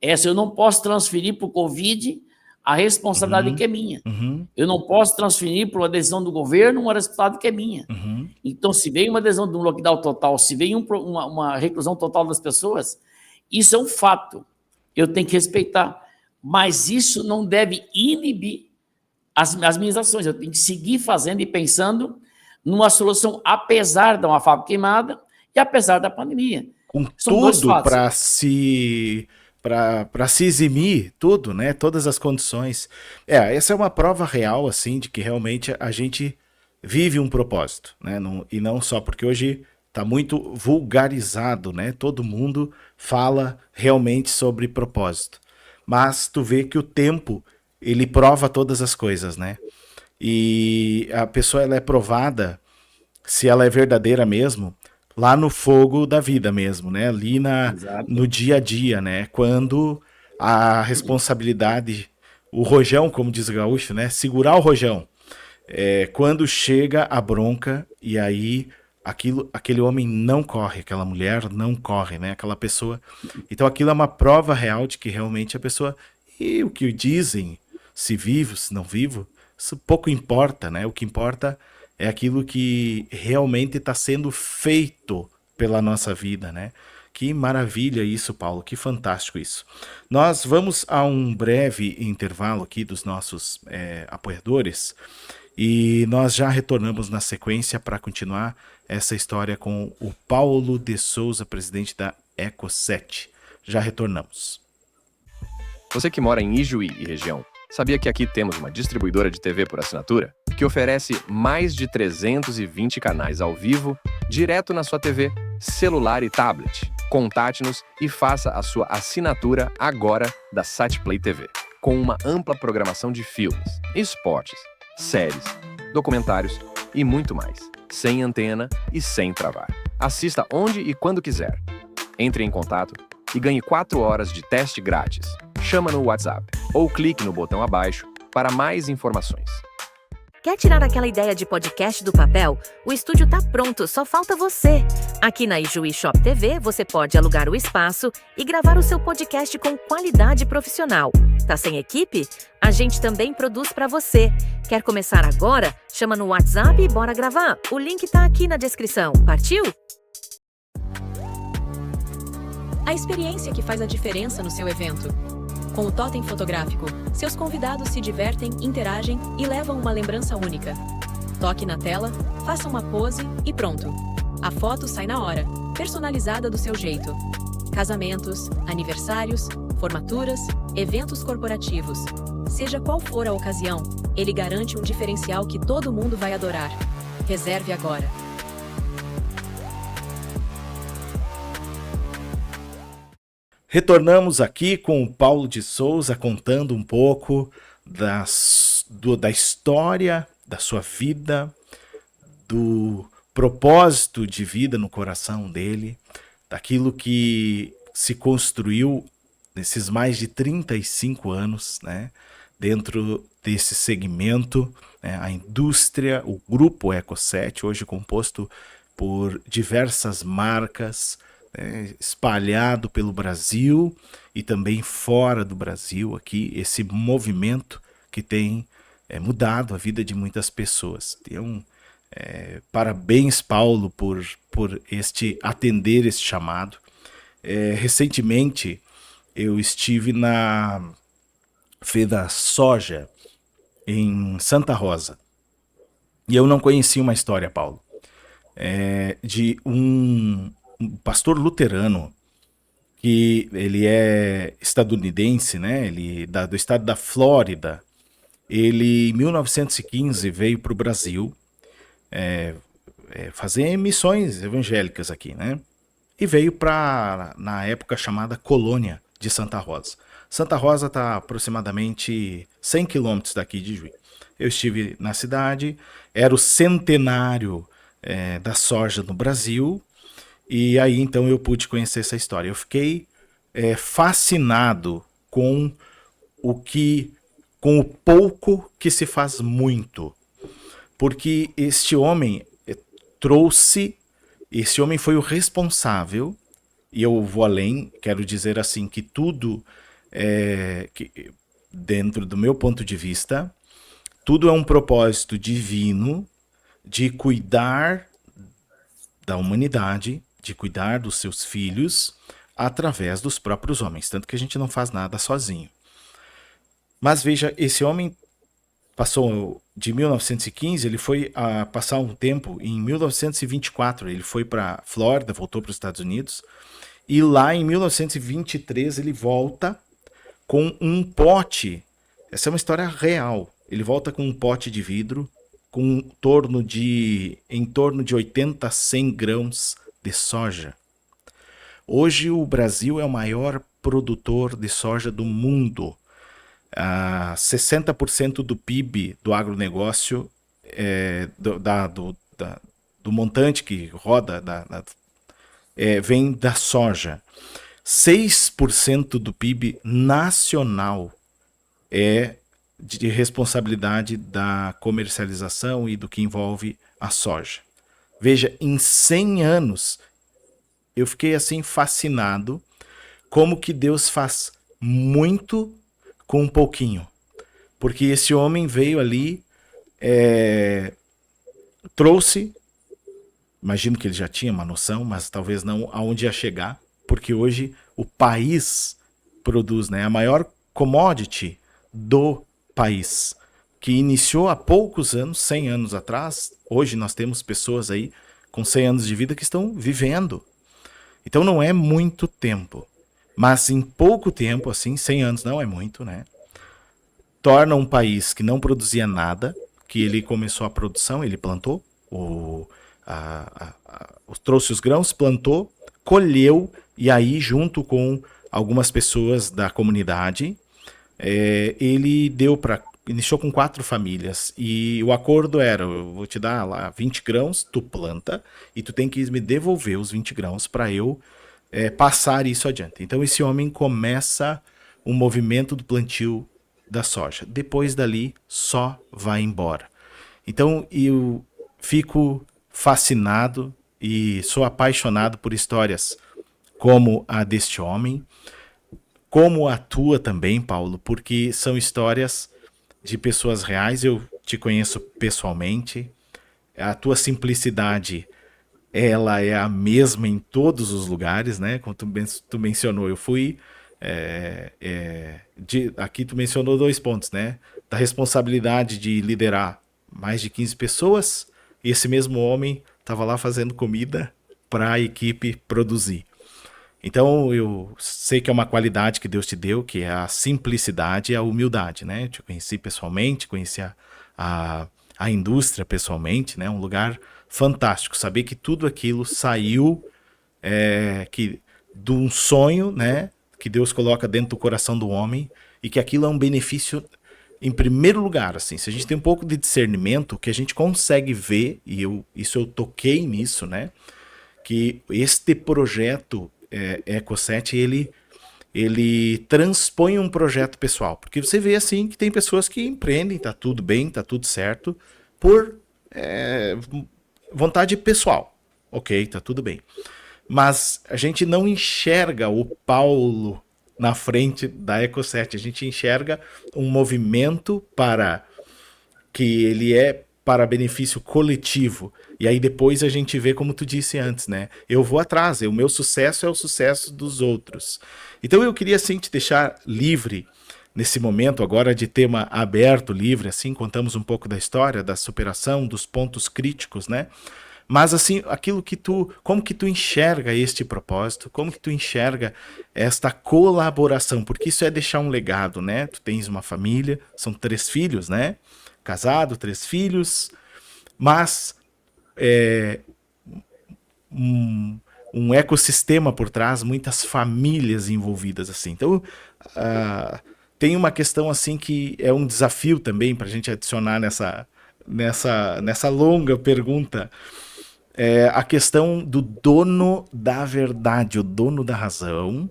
Essa eu não posso transferir para o Covid a responsabilidade que é minha. Eu não posso transferir para uma decisão do governo uma responsabilidade que é minha. Então, se veio uma decisão de um lockdown total, se veio uma reclusão total das pessoas, isso é um fato. Eu tenho que respeitar. Mas isso não deve inibir as minhas ações. Eu tenho que seguir fazendo e pensando numa solução, apesar de uma fábrica queimada e apesar da pandemia. Com tudo para se eximir, tudo, né? Todas as condições. Essa é uma prova real, assim, de que realmente a gente vive um propósito, né? E não só porque hoje está muito vulgarizado, né? Todo mundo fala realmente sobre propósito. Mas tu vê que o tempo, ele prova todas as coisas, né? E a pessoa, ela é provada, se ela é verdadeira mesmo, lá no fogo da vida mesmo, né? Ali no dia a dia, né? Quando a responsabilidade, o rojão, como diz o gaúcho, né? Segurar o rojão. Quando chega a bronca e aí aquele homem não corre, aquela mulher não corre, né? Aquela pessoa. Então aquilo é uma prova real de que realmente a pessoa... E o que dizem, se vivo, se não vivo, isso pouco importa, né? O que importa é aquilo que realmente está sendo feito pela nossa vida, né? Que maravilha isso, Paulo, que fantástico isso. Nós vamos a um breve intervalo aqui dos nossos apoiadores e nós já retornamos na sequência para continuar essa história com o Paulo de Souza, presidente da Eco7. Já retornamos. Você que mora em Ijuí e região, sabia que aqui temos uma distribuidora de TV por assinatura que oferece mais de 320 canais ao vivo direto na sua TV, celular e tablet? Contate-nos e faça a sua assinatura agora da SatPlay TV, com uma ampla programação de filmes, esportes, séries, documentários e muito mais, sem antena e sem travar. Assista onde e quando quiser. Entre em contato e ganhe 4 horas de teste grátis. Chama no WhatsApp ou clique no botão abaixo para mais informações. Quer tirar aquela ideia de podcast do papel? O estúdio tá pronto, só falta você. Aqui na Ijuí Shop TV, você pode alugar o espaço e gravar o seu podcast com qualidade profissional. Tá sem equipe? A gente também produz para você. Quer começar agora? Chama no WhatsApp e bora gravar. O link tá aqui na descrição. Partiu? A experiência que faz a diferença no seu evento. Com o Totem Fotográfico, seus convidados se divertem, interagem e levam uma lembrança única. Toque na tela, faça uma pose e pronto. A foto sai na hora, personalizada do seu jeito. Casamentos, aniversários, formaturas, eventos corporativos. Seja qual for a ocasião, ele garante um diferencial que todo mundo vai adorar. Reserve agora. Retornamos aqui com o Paulo de Souza contando um pouco da história da sua vida, do propósito de vida no coração dele, daquilo que se construiu nesses mais de 35 anos, né, dentro desse segmento, né, a indústria, o grupo Eco7, hoje composto por diversas marcas, espalhado pelo Brasil e também fora do Brasil, aqui esse movimento que tem mudado a vida de muitas pessoas. Então, parabéns, Paulo, por atender este chamado. Recentemente eu estive na Feira Soja em Santa Rosa e eu não conhecia uma história, Paulo, de um pastor luterano que ele é estadunidense, né? Ele do estado da Flórida. Ele, em 1915, veio para o Brasil fazer missões evangélicas aqui, né? E veio para, na época chamada Colônia de Santa Rosa. Santa Rosa está aproximadamente 100 quilômetros daqui de Juí. Eu estive na cidade, era o centenário da soja no Brasil, e aí então eu pude conhecer essa história. Eu fiquei fascinado com o pouco que se faz muito, porque este homem foi o responsável, e eu vou além, quero dizer assim, que tudo, que, dentro do meu ponto de vista, tudo é um propósito divino de cuidar da humanidade, de cuidar dos seus filhos, através dos próprios homens, tanto que a gente não faz nada sozinho. Mas veja, esse homem passou de 1915, ele foi a passar um tempo em 1924, ele foi para a Flórida, voltou para os Estados Unidos, e lá em 1923 ele volta com um pote, essa é uma história real, ele volta com um pote de vidro com em torno de 80 a 100 grãos de soja. Hoje o Brasil é o maior produtor de soja do mundo. 60% do PIB do agronegócio, do montante que roda, vem da soja. 6% do PIB nacional é de responsabilidade da comercialização e do que envolve a soja. Veja, em 100 anos, eu fiquei assim fascinado como que Deus faz muito com um pouquinho. Porque esse homem veio ali, trouxe, imagino que ele já tinha uma noção, mas talvez não aonde ia chegar, porque hoje o país produz, né, a maior commodity do país, que iniciou há poucos anos, 100 anos atrás. Hoje nós temos pessoas aí com 100 anos de vida que estão vivendo. Então não é muito tempo. Mas em pouco tempo, assim, 100 anos não é muito, né? Torna um país que não produzia nada, que ele começou a produção, ele plantou, trouxe os grãos, plantou, colheu, e aí junto com algumas pessoas da comunidade, ele iniciou com 4 famílias, e o acordo era, eu vou te dar lá 20 grãos, tu planta, e tu tem que me devolver os 20 grãos para eu passar isso adiante. Então esse homem começa um movimento do plantio da soja. Depois dali, só vai embora. Então eu fico fascinado e sou apaixonado por histórias como a deste homem, como a tua também, Paulo, porque são histórias de pessoas reais. Eu te conheço pessoalmente, a tua simplicidade, ela é a mesma em todos os lugares, né? Como tu mencionou, eu fui... aqui tu mencionou 2 pontos, né? Da responsabilidade de liderar mais de 15 pessoas, e esse mesmo homem estava lá fazendo comida para a equipe produzir. Então eu sei que é uma qualidade que Deus te deu, que é a simplicidade e a humildade, né? Eu te conheci pessoalmente, conheci a indústria pessoalmente, né? Um lugar fantástico. Saber que tudo aquilo saiu de um sonho, né? Que Deus coloca dentro do coração do homem, e que aquilo é um benefício em primeiro lugar, assim. Se a gente tem um pouco de discernimento, que a gente consegue ver, e eu toquei nisso, né? Que este projeto Eco7, ele transpõe um projeto pessoal, porque você vê assim que tem pessoas que empreendem, tá tudo bem, tá tudo certo, por vontade pessoal, ok, tá tudo bem, mas a gente não enxerga o Paulo na frente da Eco7, a gente enxerga um movimento para que ele para benefício coletivo. E aí depois a gente vê, como tu disse antes, né? Eu vou atrás, o meu sucesso é o sucesso dos outros. Então eu queria, assim, te deixar livre nesse momento agora, de tema aberto, livre, assim, contamos um pouco da história, da superação, dos pontos críticos, né? mas assim, como que tu enxerga este propósito, como que tu enxerga esta colaboração, porque isso é deixar um legado, né? Tu tens uma família, são 3 filhos, né? Casado, 3 filhos, mas um ecossistema por trás, muitas famílias envolvidas assim. Então, tem uma questão assim que é um desafio também para a gente adicionar nessa longa pergunta, a questão do dono da verdade, o dono da razão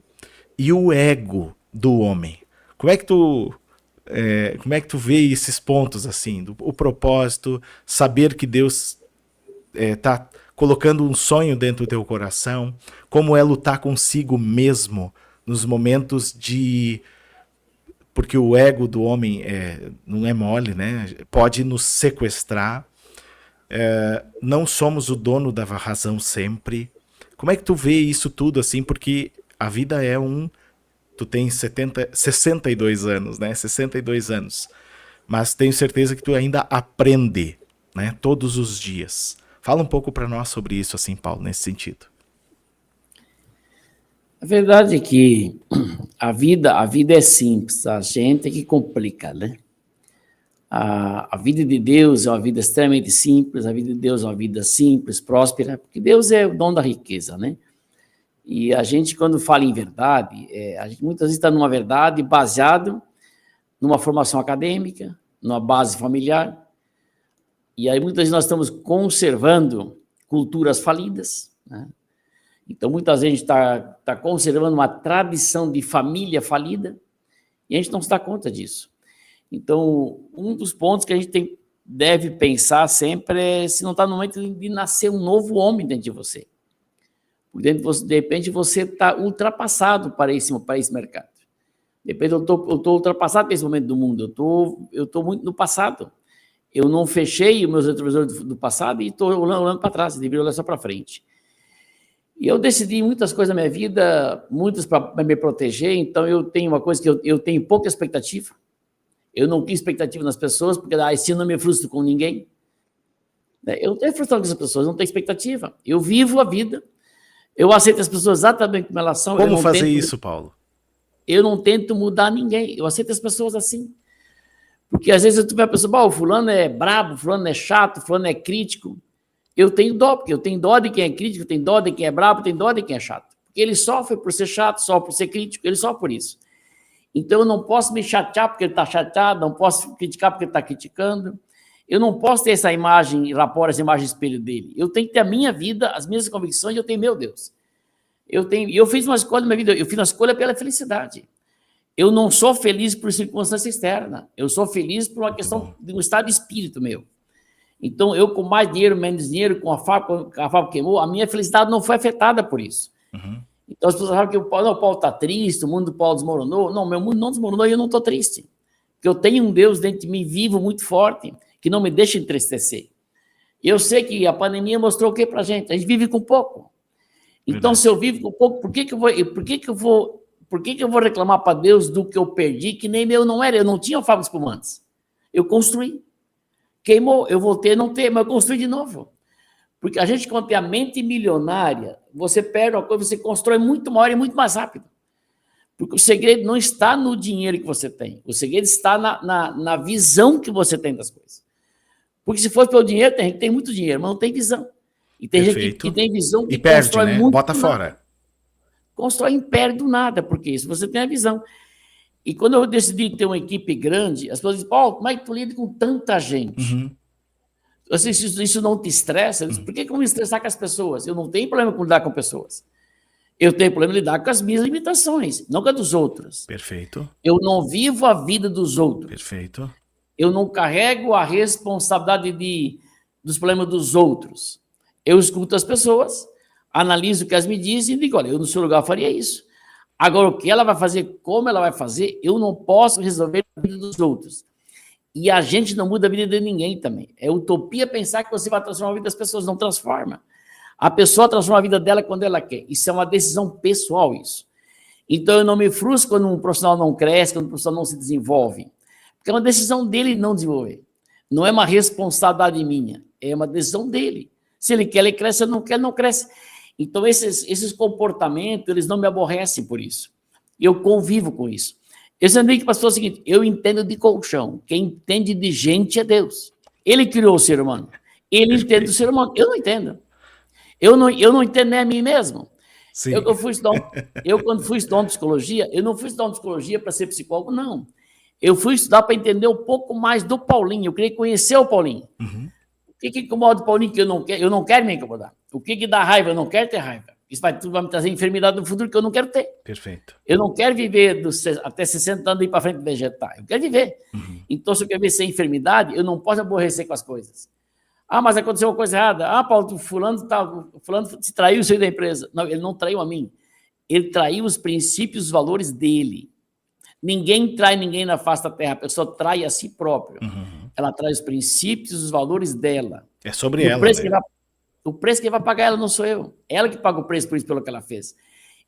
e o ego do homem. Como é que tu vê esses pontos assim, o propósito, saber que Deus está colocando um sonho dentro do teu coração, como é lutar consigo mesmo nos momentos porque o ego do homem não é mole, né? Pode nos sequestrar. Não somos o dono da razão sempre. Como é que tu vê isso tudo assim? Porque a vida tu tens 62 anos, né? 62 anos. Mas tenho certeza que tu ainda aprende, né? Todos os dias. Fala um pouco para nós sobre isso, assim, Paulo, nesse sentido. A verdade é que a vida é simples, a gente é que complica, né? A vida de Deus é uma vida extremamente simples, a vida de Deus é uma vida simples, próspera, porque Deus é o dono da riqueza, né? E a gente, quando fala em verdade, a gente muitas vezes está numa verdade baseado numa formação acadêmica, numa base familiar, e aí muitas vezes nós estamos conservando culturas falidas, né? Então, muitas vezes a gente está conservando uma tradição de família falida, e a gente não se dá conta disso. Então, um dos pontos que a gente deve pensar sempre é se não está no momento de nascer um novo homem dentro de você. Porque de repente você está ultrapassado para esse mercado. De repente eu estou ultrapassado para esse momento do mundo, eu estou muito no passado. Eu não fechei os meus retrovisores do passado e estou olhando para trás, eu deveria olhar só para frente. E eu decidi muitas coisas na minha vida, muitas para me proteger, então eu tenho uma coisa que eu tenho pouca expectativa. Eu não tenho expectativa nas pessoas, porque assim eu não me frustro com ninguém. Eu não tenho frustração com as pessoas, não tenho expectativa. Eu vivo a vida, eu aceito as pessoas exatamente como elas são. Como fazer isso, Paulo? Eu não tento mudar ninguém, eu aceito as pessoas assim. Porque às vezes eu vejo a pessoa, o fulano é brabo, fulano é chato, fulano é crítico. Eu tenho dó, porque eu tenho dó de quem é crítico, tenho dó de quem é brabo, tenho dó de quem é chato. Porque ele sofre por ser chato, sofre por ser crítico, ele sofre por isso. Então, eu não posso me chatear porque ele está chateado, não posso criticar porque ele está criticando. Eu não posso ter essa imagem, essa imagem espelho dele. Eu tenho que ter a minha vida, as minhas convicções, e eu tenho, meu Deus. Eu fiz uma escolha na minha vida, eu fiz uma escolha pela felicidade. Eu não sou feliz por circunstância externa, eu sou feliz por uma questão de um estado de espírito meu. Então, eu com mais dinheiro, menos dinheiro, com a fábrica queimou, a minha felicidade não foi afetada por isso. Uhum. Então, as pessoas sabem que o Paulo está triste, o mundo do Paulo desmoronou. Não, meu mundo não desmoronou e eu não estou triste. Porque eu tenho um Deus dentro de mim vivo, muito forte, que não me deixa entristecer. Eu sei que a pandemia mostrou o que para a gente? A gente vive com pouco. Então, se eu vivo com pouco, por que eu vou reclamar para Deus do que eu perdi, que nem meu não era? Eu não tinha fábrica de espumantes. Eu construí. Queimou, eu voltei a não ter, mas eu construí de novo. Porque a gente, quando tem a mente milionária, você perde uma coisa, você constrói muito maior e muito mais rápido. Porque o segredo não está no dinheiro que você tem. O segredo está na visão que você tem das coisas. Porque se fosse pelo dinheiro, tem gente que tem muito dinheiro, mas não tem visão. E tem gente que tem visão que perde, constrói, né? Muito. Bota fora. Constrói império do nada, porque isso você tem a visão. E quando eu decidi ter uma equipe grande, as pessoas dizem, Paulo, como é que tu lida com tanta gente? Uhum. Assim, se isso não te estressa, eu disse, por que eu vou me estressar com as pessoas? Eu não tenho problema com lidar com pessoas. Eu tenho problema em lidar com as minhas limitações, não com a dos outros. Perfeito. Eu não vivo a vida dos outros. Perfeito. Eu não carrego a responsabilidade dos problemas dos outros. Eu escuto as pessoas, analiso o que elas me dizem e digo, olha, eu no seu lugar faria isso. Agora, o que ela vai fazer, como ela vai fazer, eu não posso resolver a vida dos outros. E a gente não muda a vida de ninguém também. É utopia pensar que você vai transformar a vida das pessoas, não transforma. A pessoa transforma a vida dela quando ela quer. Isso é uma decisão pessoal, isso. Então, eu não me frustro quando um profissional não cresce, quando um profissional não se desenvolve. Porque é uma decisão dele não desenvolver. Não é uma responsabilidade minha, é uma decisão dele. Se ele quer, ele cresce. Se ele não quer, não cresce. Então, esses comportamentos, eles não me aborrecem por isso. Eu convivo com isso. Eu sempre digo para as pessoas o seguinte, eu entendo de colchão. Quem entende de gente é Deus. Ele criou o ser humano. Ele entende do ser humano. Eu não entendo. Eu não entendo nem a mim mesmo. Sim. Quando fui estudar psicologia, eu não fui estudar psicologia para ser psicólogo, não. Eu fui estudar para entender um pouco mais do Paulinho. Eu queria conhecer o Paulinho. Uhum. O que incomoda o Paulinho que eu não quero me incomodar? O que dá raiva? Eu não quero ter raiva. Isso vai me trazer enfermidade no futuro que eu não quero ter. Perfeito. Eu não quero viver até 60 anos e ir para frente vegetar. Eu quero viver. Uhum. Então, se eu quero ver sem enfermidade, eu não posso aborrecer com as coisas. Ah, mas aconteceu uma coisa errada. Ah, Paulo, fulano se traiu, saiu da empresa. Não, ele não traiu a mim. Ele traiu os princípios, os valores dele. Ninguém trai ninguém na face da terra. A pessoa trai a si própria. Uhum. Ela trai os princípios, os valores dela. É sobre E ela. o preço que vai pagar ela não sou eu. Ela que paga o preço por isso, pelo que ela fez.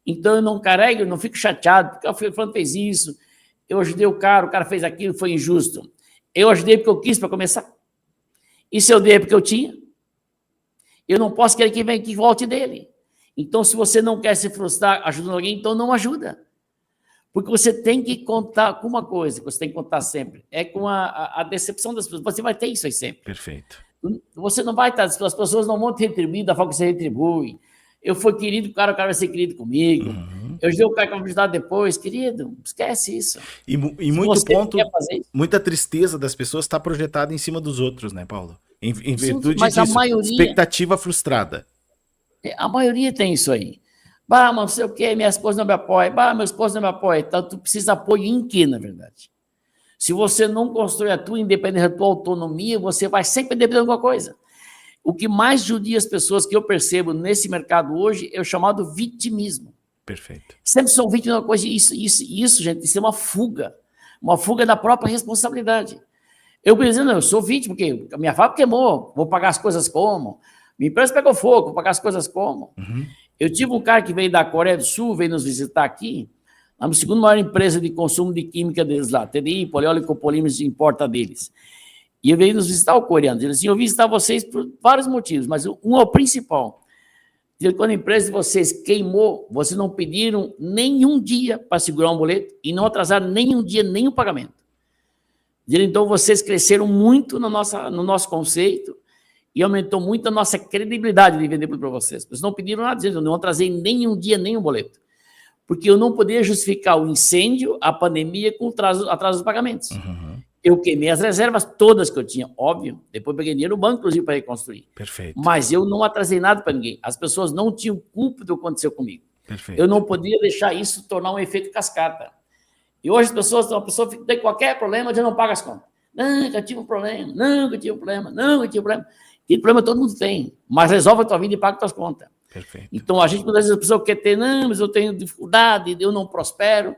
Então eu não carrego, eu não fico chateado, porque o fulano fez isso, eu ajudei o cara fez aquilo, foi injusto. Eu ajudei porque eu quis para começar. E se eu dei porque eu tinha? Eu não posso querer que volte dele. Então, se você não quer se frustrar ajudando alguém, então não ajuda. Porque você tem que contar com uma coisa, que você tem que contar sempre, é com a decepção das pessoas. Você vai ter isso aí sempre. Perfeito. Você não vai estar, as pessoas não vão te retribuir da forma que você retribui. Eu fui querido com o cara vai ser querido comigo. Uhum. Eu ajudei o cara que vai me ajudar depois. Querido, esquece isso. E muito ponto, muita tristeza das pessoas está projetada em cima dos outros, né, Paulo? Em virtude mas disso, maioria, expectativa frustrada. A maioria tem isso aí. Bah, mas não sei o quê, minha esposa não me apoia. Bah, meu esposo não me apoia. Então, tu precisa de apoio em quê, na verdade? Se você não constrói a tua independência, a tua autonomia, você vai sempre depender de alguma coisa. O que mais judia as pessoas que eu percebo nesse mercado hoje é o chamado vitimismo. Perfeito. Sempre são vítimas de uma coisa. Isso, gente, isso é uma fuga da própria responsabilidade. Eu pensei, não, eu sou vítima, porque a minha fábrica queimou, vou pagar as coisas como? Minha empresa pegou fogo, vou pagar as coisas como? Uhum. Eu tive um cara que veio da Coreia do Sul, veio nos visitar aqui, a segunda maior empresa de consumo de química deles lá, TDI, polióleo e copolímeros importa deles. E eu veio nos visitar o coreano. Ele disse assim, eu vim visitar vocês por vários motivos, mas um é o principal. Quando a empresa de vocês queimou, vocês não pediram nenhum dia para segurar um boleto e não atrasaram nenhum dia, nem o pagamento. Então, vocês cresceram muito no nosso conceito e aumentou muito a nossa credibilidade de vender para vocês. Vocês não pediram nada, eu não atrasei nenhum dia, nem um boleto. Porque eu não poderia justificar o incêndio, a pandemia, com atraso dos pagamentos. Uhum. Eu queimei as reservas todas que eu tinha, óbvio. Depois peguei dinheiro no banco, inclusive, para reconstruir. Perfeito. Mas eu não atrasei nada para ninguém. As pessoas não tinham culpa do que aconteceu comigo. Perfeito. Eu não podia deixar isso tornar um efeito cascata. E hoje as pessoas, uma pessoa tem qualquer problema, já não paga as contas. Não, que eu tive um problema. Não, que eu tive um problema. Não, que eu tive um problema. Que problema todo mundo tem. Mas resolve a tua vida e paga as tuas contas. Perfeito. Então, a gente, muitas vezes, a pessoa quer ter, não, mas eu tenho dificuldade, eu não prospero.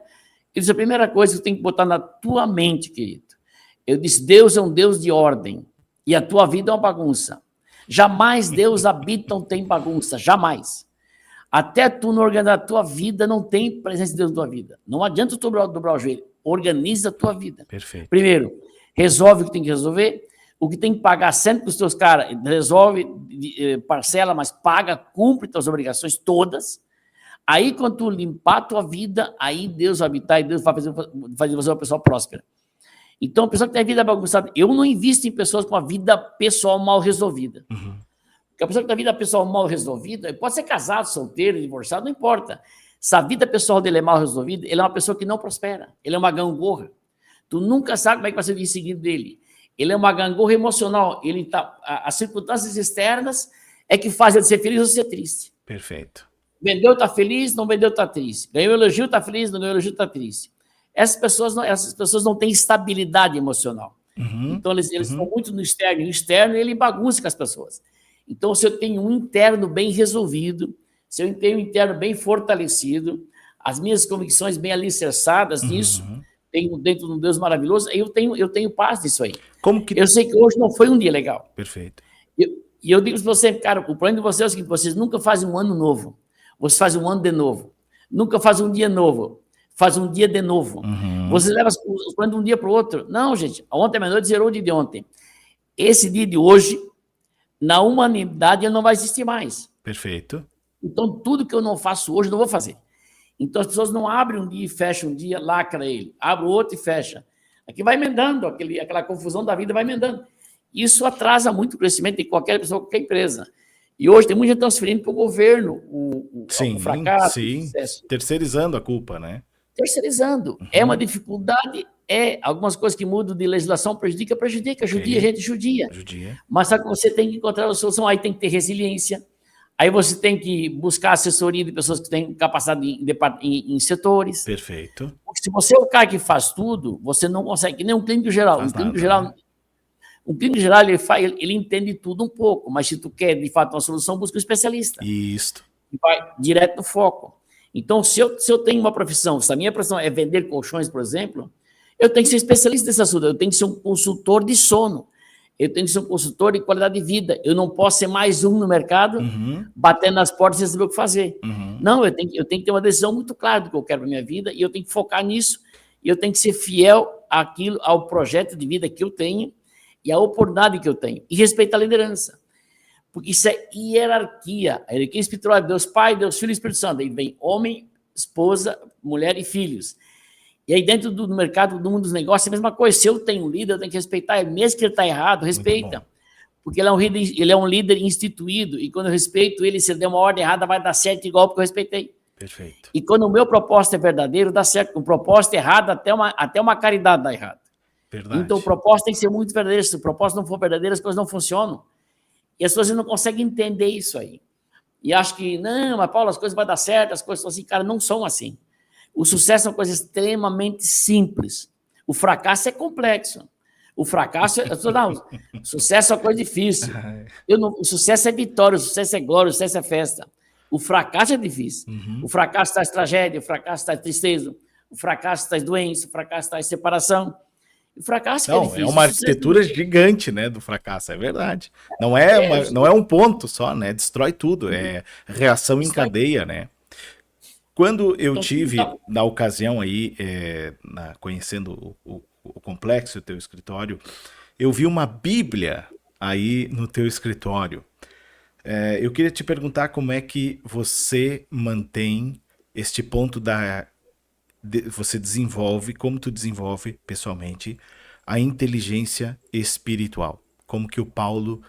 Eu disse, a primeira coisa que tu tem que botar na tua mente, querido. Eu disse, Deus é um Deus de ordem. E a tua vida é uma bagunça. Jamais Deus habita onde tem bagunça. Jamais. Até tu não organizar a tua vida, não tem presença de Deus na tua vida. Não adianta tu dobrar o joelho. Organiza a tua vida. Perfeito. Primeiro, resolve o que tem que resolver. O que tem que pagar sempre com os teus caras, resolve, parcela, mas paga, cumpre tuas obrigações todas. Aí, quando tu limpar a tua vida, aí Deus vai habitar e Deus vai fazer você uma pessoa próspera. Então, a pessoa que tem a vida bagunçada, eu não invisto em pessoas com a vida pessoal mal resolvida. Uhum. Porque a pessoa que tem a vida pessoal mal resolvida, pode ser casado, solteiro, divorciado, não importa. Se a vida pessoal dele é mal resolvida, ele é uma pessoa que não prospera. Ele é uma gangorra. Tu nunca sabe como é que vai ser o dia seguinte dele. Ele é uma gangorra emocional. As circunstâncias externas é que fazem ele ser feliz ou ser triste. Perfeito. Vendeu, tá feliz, não vendeu, tá triste. Ganhou elogio, tá feliz, não ganhou elogio, tá triste. Essas pessoas não têm estabilidade emocional. Uhum. Então, eles estão muito no externo. E o externo, ele bagunça com as pessoas. Então, se eu tenho um interno bem resolvido, se eu tenho um interno bem fortalecido, as minhas convicções bem alicerçadas nisso, tenho dentro de um Deus maravilhoso, eu tenho paz nisso aí. Eu sei que hoje não foi um dia legal. Perfeito. E eu digo para você, cara, o problema de vocês é o seguinte, vocês nunca fazem um ano novo. Vocês fazem um ano de novo. Nunca fazem um dia novo. Faz um dia de novo. Uhum. Você leva os planos de um dia para o outro. Não, gente. Ontem à meia-noite zerou o dia de ontem. Esse dia de hoje na humanidade ele não vai existir mais. Perfeito. Então, tudo que eu não faço hoje, eu não vou fazer. Então, as pessoas não abrem um dia e fecham um dia, lacra ele. Abre o outro e fecha. Aqui vai emendando, aquela confusão da vida vai emendando. Isso atrasa muito o crescimento de qualquer pessoa, qualquer empresa. E hoje tem muita gente transferindo para o governo o fracasso, o sucesso. Terceirizando a culpa, né? Terceirizando. Uhum. É uma dificuldade, algumas coisas que mudam de legislação prejudica, judia, gente judia. Mas só que você tem que encontrar a solução, aí tem que ter resiliência, aí você tem que buscar assessoria de pessoas que têm capacidade em setores. Perfeito. Porque se você é o cara que faz tudo, você não consegue, que nem um clínico geral. Um clínico geral, ele entende tudo um pouco, mas se tu quer, de fato, uma solução, busca um especialista. Isso. E vai direto no foco. Então, se eu tenho uma profissão, se a minha profissão é vender colchões, por exemplo, eu tenho que ser especialista nesse assunto, eu tenho que ser um consultor de sono, eu tenho que ser um consultor de qualidade de vida, eu não posso ser mais um no mercado, batendo nas portas sem saber o que fazer. Não, eu tenho que ter uma decisão muito clara do que eu quero para a minha vida, e eu tenho que focar nisso, e eu tenho que ser fiel ao projeto de vida que eu tenho, e a oportunidade que eu tenho, e respeitar a liderança. Porque isso é hierarquia. A hierarquia espiritual é Deus Pai, Deus Filho e Espírito Santo. Aí vem homem, esposa, mulher e filhos. E aí dentro do mercado, do mundo dos negócios, é a mesma coisa. Se eu tenho um líder, eu tenho que respeitar ele. Mesmo que ele está errado, respeita. Porque ele é um líder instituído. E quando eu respeito ele, se ele der uma ordem errada, vai dar certo igual porque eu respeitei. Perfeito. E quando o meu propósito é verdadeiro, dá certo. O propósito errado, até uma caridade dá errado. Verdade. Então o propósito tem que ser muito verdadeiro. Se o propósito não for verdadeiro, as coisas não funcionam. E as pessoas não conseguem entender isso aí. E acham que, não, mas Paulo, as coisas vão dar certo, as coisas são assim. Cara, não são assim. O sucesso é uma coisa extremamente simples. O fracasso é complexo. O fracasso o sucesso é uma coisa difícil. O sucesso é vitória, o sucesso é glória, o sucesso é festa. O fracasso é difícil. O fracasso traz tragédia, o fracasso traz tristeza, o fracasso traz doença, o fracasso traz separação. O fracasso é difícil. É uma arquitetura gigante, né, do fracasso, é verdade. Não é um ponto só, né? Destrói tudo, é reação em cadeia, né? Quando eu tive, na ocasião aí, conhecendo o complexo, o teu escritório, eu vi uma Bíblia aí no teu escritório. Eu queria te perguntar como é que você mantém este ponto você desenvolve, como tu desenvolve pessoalmente, a inteligência espiritual. Como que o Paulo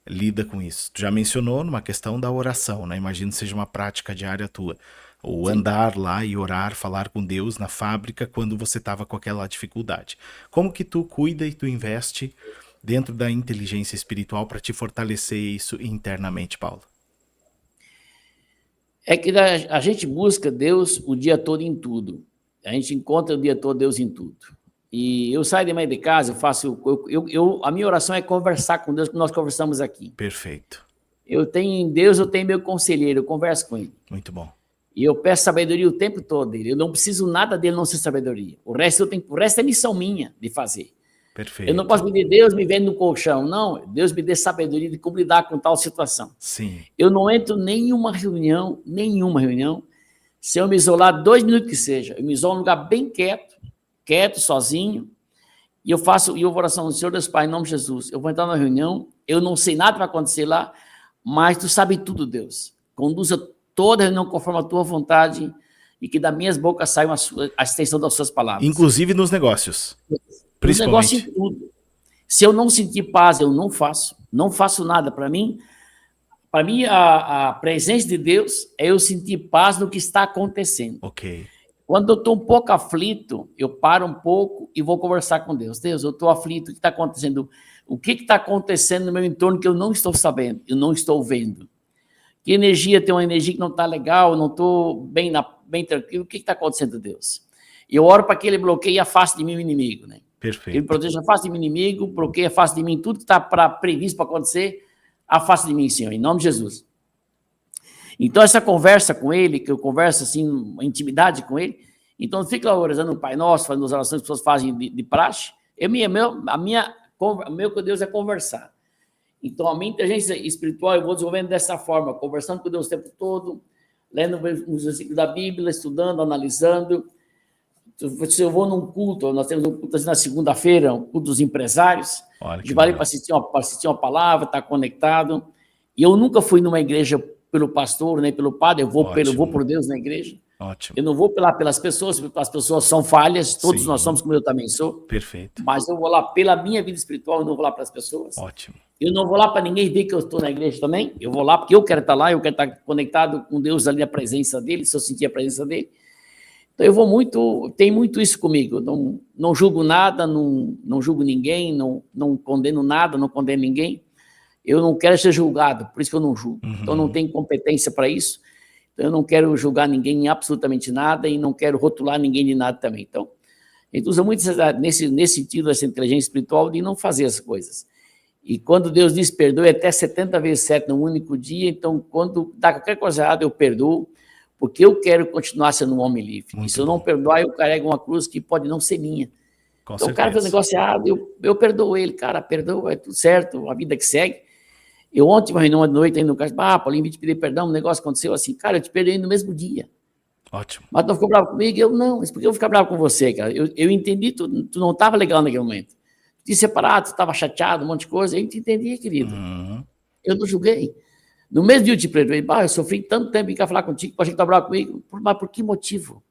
lida com isso? Tu já mencionou numa questão da oração, né? Imagino que seja uma prática diária tua. Ou andar lá e orar, falar com Deus na fábrica quando você estava com aquela dificuldade. Como que tu cuida e tu investe dentro da inteligência espiritual para te fortalecer isso internamente, Paulo? É que a gente busca Deus o dia todo em tudo. A gente encontra o dia todo Deus em tudo. E eu saio de meio de casa, eu faço... a minha oração é conversar com Deus, como nós conversamos aqui. Perfeito. Eu tenho em Deus, eu tenho meu conselheiro, eu converso com ele. Muito bom. E eu peço sabedoria o tempo todo dele. Eu não preciso nada dele não ser sabedoria. O resto é missão minha de fazer. Perfeito. Eu não posso pedir, Deus me vende no colchão. Não, Deus me dê sabedoria de como lidar com tal situação. Sim. Eu não entro em nenhuma reunião, se eu me isolar 2 minutos que seja. Eu me isolo em um lugar bem quieto, sozinho, e eu vou oração do Senhor, Deus Pai, em nome de Jesus. Eu vou entrar na reunião, eu não sei nada que vai acontecer lá, mas tu sabe tudo, Deus. Conduza toda a reunião conforme a tua vontade e que das minhas bocas saiam a extensão das suas palavras. Inclusive nos negócios. Principalmente. Negócio em tudo. Se eu não sentir paz, eu não faço nada. Para mim, a presença de Deus é eu sentir paz no que está acontecendo. Ok. Quando eu estou um pouco aflito, eu paro um pouco e vou conversar com Deus. Deus, eu estou aflito, o que está acontecendo? O que está acontecendo no meu entorno que eu não estou sabendo, eu não estou vendo? Que energia, tem uma energia que não está legal, não estou bem tranquilo, o que está acontecendo, Deus? Eu oro para que ele bloqueie a face de mim o inimigo, né? Perfeito. Ele proteja a face de mim o inimigo, bloqueia a face de mim, tudo que está previsto para acontecer, a face de mim, Senhor, em nome de Jesus. Então, essa conversa com ele, que eu converso assim, uma intimidade com ele, então fica lá rezando o Pai Nosso, fazendo as orações que as pessoas fazem de praxe, o meu com Deus é conversar. Então, a minha inteligência espiritual eu vou desenvolvendo dessa forma, conversando com Deus o tempo todo, lendo os versículos da Bíblia, estudando, analisando, Se eu vou num culto, nós temos um culto assim, na segunda-feira, um culto dos empresários, Olha a que gente vai ali legal. para assistir uma palavra, estar conectado. E eu nunca fui numa igreja pelo pastor, nem pelo padre, eu vou Ótimo, por Deus na igreja. ótimo. Eu não vou pelas pessoas, porque as pessoas são falhas, todos nós Sim, somos, como eu também sou, perfeito. mas eu vou lá pela minha vida espiritual, eu não vou lá para as pessoas. Ótimo. Eu não vou lá para ninguém ver que eu estou na igreja também, eu vou lá porque eu quero estar lá, eu quero estar conectado com Deus ali na presença dele, se eu sentir a presença dele. Então eu vou muito, tem muito isso comigo, não julgo nada, não julgo ninguém, não condeno nada, não condeno ninguém. Eu não quero ser julgado, por isso que eu não julgo. Então eu não tenho competência para isso. Então eu não quero julgar ninguém em absolutamente nada e não quero rotular ninguém de nada também. Então, a gente usa muito nesse sentido essa inteligência espiritual de não fazer as coisas. E quando Deus diz perdoe até 70 vezes 7 num único dia, então quando dá qualquer coisa errada eu perdoo, porque eu quero continuar sendo um homem livre. Muito e se eu não bom. perdoar, eu carrego uma cruz que pode não ser minha. Com Então o cara fez um certeza. negócio errado, eu perdoo ele, cara, perdoa, é tudo certo, a vida que segue. Eu ontem, uma reunião de noite, ainda no caso, Paulinho, vim te pedir perdão, um negócio aconteceu assim, cara, eu te perdoei no mesmo dia. Ótimo. Mas tu não ficou bravo comigo? Eu não, mas por que eu vou ficar bravo com você, cara? Eu entendi, tu não estava legal naquele momento. Tu tinha separado, tu estava chateado, um monte de coisa, eu te entendi, querido. Eu não julguei. No mesmo dia eu te perdoei, eu sofri tanto tempo em cá falar contigo, achei que tu estava bravo comigo, mas por que motivo?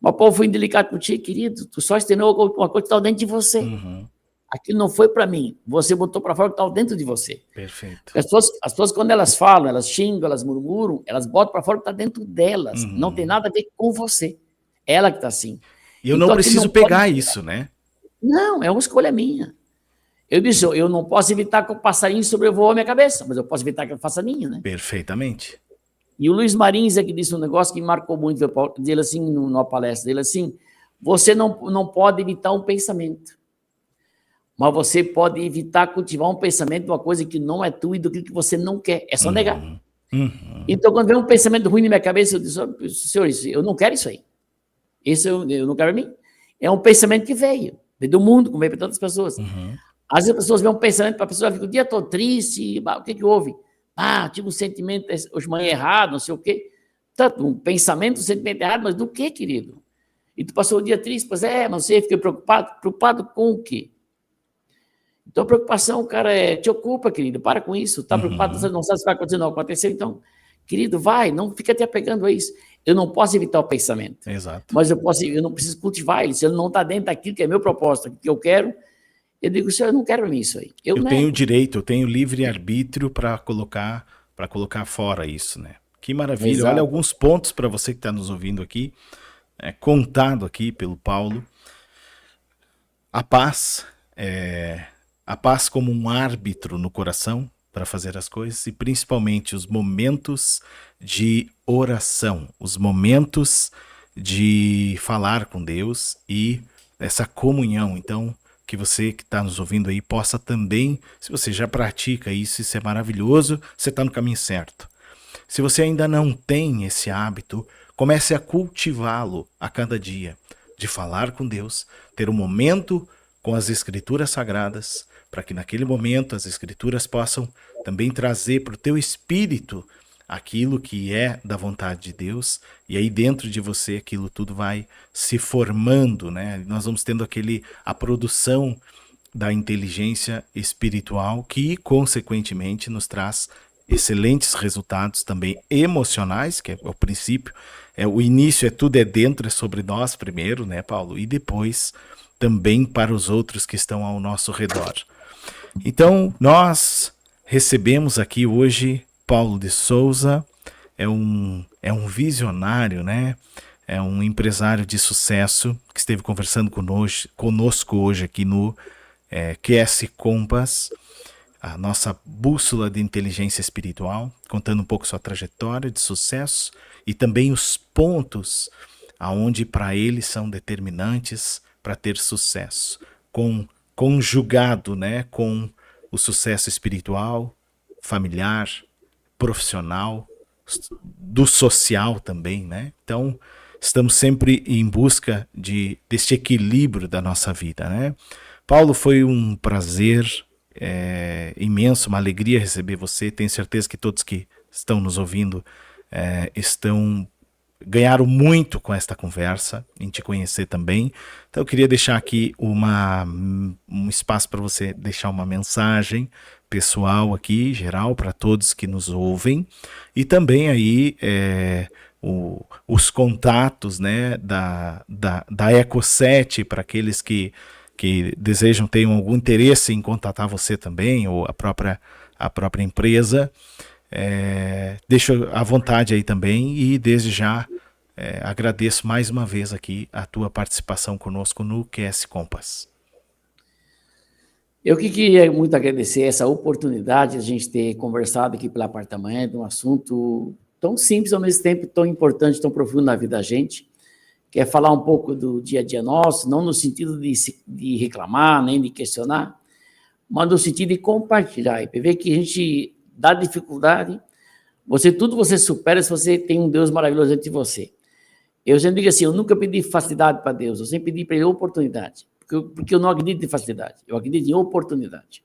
Mas, Paulo, foi indelicado contigo, querido, tu só estendeu uma coisa que estava dentro de você. Aquilo não foi para mim, você botou para fora o que estava dentro de você. Perfeito. As pessoas, quando elas falam, elas xingam, elas murmuram, elas botam para fora o que está dentro delas. Não tem nada a ver com você. Ela que está assim. E eu então, não preciso pegar isso, né? Não, é uma escolha minha. Eu disse, eu não posso evitar que o passarinho sobrevoe a minha cabeça, mas eu posso evitar que ele faça ninho, né? Perfeitamente. E o Luiz Marins é que disse um negócio que me marcou muito, dele assim, numa palestra dele assim, você não pode evitar um pensamento, mas você pode evitar cultivar um pensamento de uma coisa que não é tua e do que você não quer, é só negar. Então, quando vem um pensamento ruim na minha cabeça, eu disse, senhor, eu não quero isso aí. Isso eu não quero para mim. É um pensamento que veio do mundo, como veio para tantas pessoas. Às vezes as pessoas veem um pensamento para a pessoa, fica o dia todo triste, o que houve? Tive um sentimento hoje de manhã errado, não sei o quê. Tanto um pensamento, um sentimento errado, mas do que, querido? E tu passou o dia triste, pois mas você fica preocupado. Preocupado com o quê? Então, a preocupação, cara, te ocupa, querido, para com isso. Tá preocupado, você não sabe se vai acontecer, não aconteceu, então, querido, vai, não fica te apegando a isso. Eu não posso evitar o pensamento. Exato. Mas eu não preciso cultivar ele. Se ele não está dentro daquilo que é meu propósito, aquilo que eu quero, eu digo, senhor, eu não quero para mim isso aí. Eu tenho direito, eu tenho livre-arbítrio para colocar fora isso, né? Que maravilha. Exato. Olha alguns pontos para você que está nos ouvindo aqui, contado aqui pelo Paulo. A paz como um árbitro no coração para fazer as coisas e principalmente os momentos de oração, os momentos de falar com Deus e essa comunhão. Então, que você que está nos ouvindo aí possa também, se você já pratica isso é maravilhoso, você está no caminho certo. Se você ainda não tem esse hábito, comece a cultivá-lo a cada dia, de falar com Deus, ter um momento com as Escrituras Sagradas, para que naquele momento as Escrituras possam também trazer para o teu espírito aquilo que é da vontade de Deus, e aí dentro de você aquilo tudo vai se formando, né? Nós vamos tendo a produção da inteligência espiritual que, consequentemente, nos traz excelentes resultados também emocionais, que é o princípio, o início tudo é dentro, é sobre nós primeiro, né, Paulo? E depois também para os outros que estão ao nosso redor. Então, nós recebemos aqui hoje Paulo de Souza, é um visionário, né? É um empresário de sucesso que esteve conversando conosco hoje aqui no QS Compass, a nossa bússola de inteligência espiritual, contando um pouco sua trajetória de sucesso e também os pontos aonde para ele são determinantes para ter sucesso, conjugado, né, com o sucesso espiritual, familiar, profissional, do social também, né? Então, estamos sempre em busca deste equilíbrio da nossa vida, né? Paulo, foi um prazer imenso, uma alegria receber você. Tenho certeza que todos que estão nos ouvindo estão ganharam muito com esta conversa, em te conhecer também. Então eu queria deixar aqui um espaço para você deixar uma mensagem pessoal aqui, geral, para todos que nos ouvem, e também aí os contatos, né, da Eco7 para aqueles que desejam, tenham algum interesse em contatar você também, ou a própria empresa. Deixo à vontade aí também, e desde já agradeço mais uma vez aqui a tua participação conosco no QS Compass. Eu que queria muito agradecer essa oportunidade de a gente ter conversado aqui pelo apartamento, um assunto tão simples, ao mesmo tempo tão importante, tão profundo na vida da gente, que é falar um pouco do dia a dia nosso, não no sentido de reclamar, nem de questionar, mas no sentido de compartilhar, e ver que a gente dá dificuldade, tudo você supera se você tem um Deus maravilhoso dentro de você. Eu sempre digo assim, eu nunca pedi facilidade para Deus, eu sempre pedi para Ele oportunidade, porque eu não acredito em facilidade, eu acredito em oportunidade.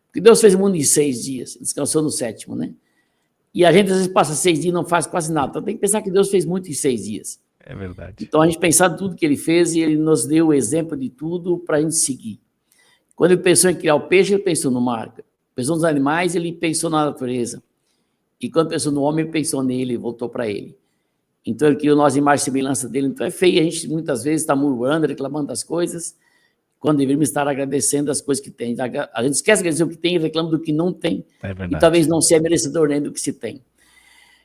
Porque Deus fez o mundo em 6 dias, descansou no 7º, né? E a gente às vezes passa 6 dias e não faz quase nada, então tem que pensar que Deus fez muito em 6 dias. É verdade. Então a gente pensar tudo que Ele fez e Ele nos deu o exemplo de tudo para a gente seguir. Quando Ele pensou em criar o peixe, Ele pensou no mar. Pensou nos animais, Ele pensou na natureza. E quando pensou no homem, Ele pensou nele e voltou para Ele. Então Ele criou nós imagem e semelhança dele. Então é feio, a gente muitas vezes está murmurando, reclamando das coisas, quando deveríamos estar agradecendo as coisas que tem. A gente esquece de agradecer o que tem e reclama do que não tem. É verdade. E talvez não seja merecedor nem do que se tem.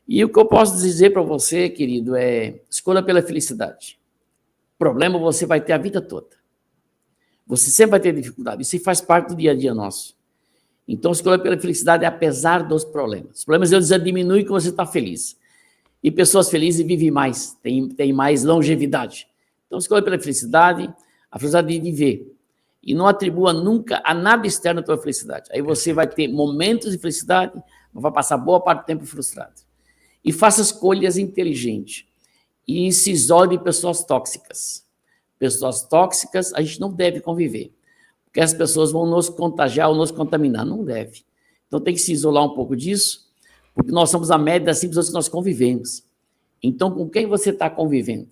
E o que eu posso dizer para você, querido, é escolha pela felicidade. Problema você vai ter a vida toda. Você sempre vai ter dificuldade. Isso faz parte do dia a dia nosso. Então, escolha pela felicidade apesar dos problemas. Os problemas, Deus diminuem quando você está feliz. E pessoas felizes vivem mais, têm mais longevidade. Então, escolha pela felicidade, a felicidade de viver. E não atribua nunca a nada externo a tua felicidade. Aí você vai ter momentos de felicidade, mas vai passar boa parte do tempo frustrado. E faça escolhas inteligentes. E se isole de pessoas tóxicas. Pessoas tóxicas, a gente não deve conviver. Porque as pessoas vão nos contagiar ou nos contaminar. Não deve. Então tem que se isolar um pouco disso, porque nós somos a média das 5 pessoas que nós convivemos. Então, com quem você está convivendo?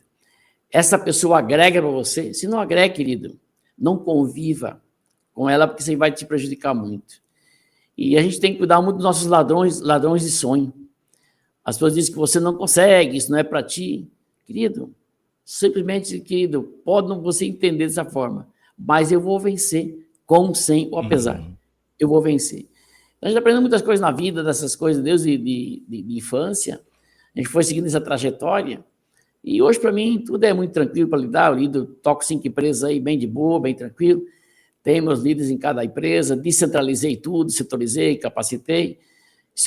Essa pessoa agrega para você? Se não agrega, querido, não conviva com ela, porque você vai te prejudicar muito. E a gente tem que cuidar muito dos nossos ladrões de sonho. As pessoas dizem que você não consegue, isso não é para ti. Querido, simplesmente, querido, pode não você entender dessa forma, mas eu vou vencer, com, sem ou apesar. Eu vou vencer. A gente aprendeu muitas coisas na vida, dessas coisas de Deus de infância. A gente foi seguindo essa trajetória. E hoje, para mim, tudo é muito tranquilo para lidar. Eu toco 5 empresas aí, bem de boa, bem tranquilo. Tenho meus líderes em cada empresa, descentralizei tudo, setorizei, capacitei.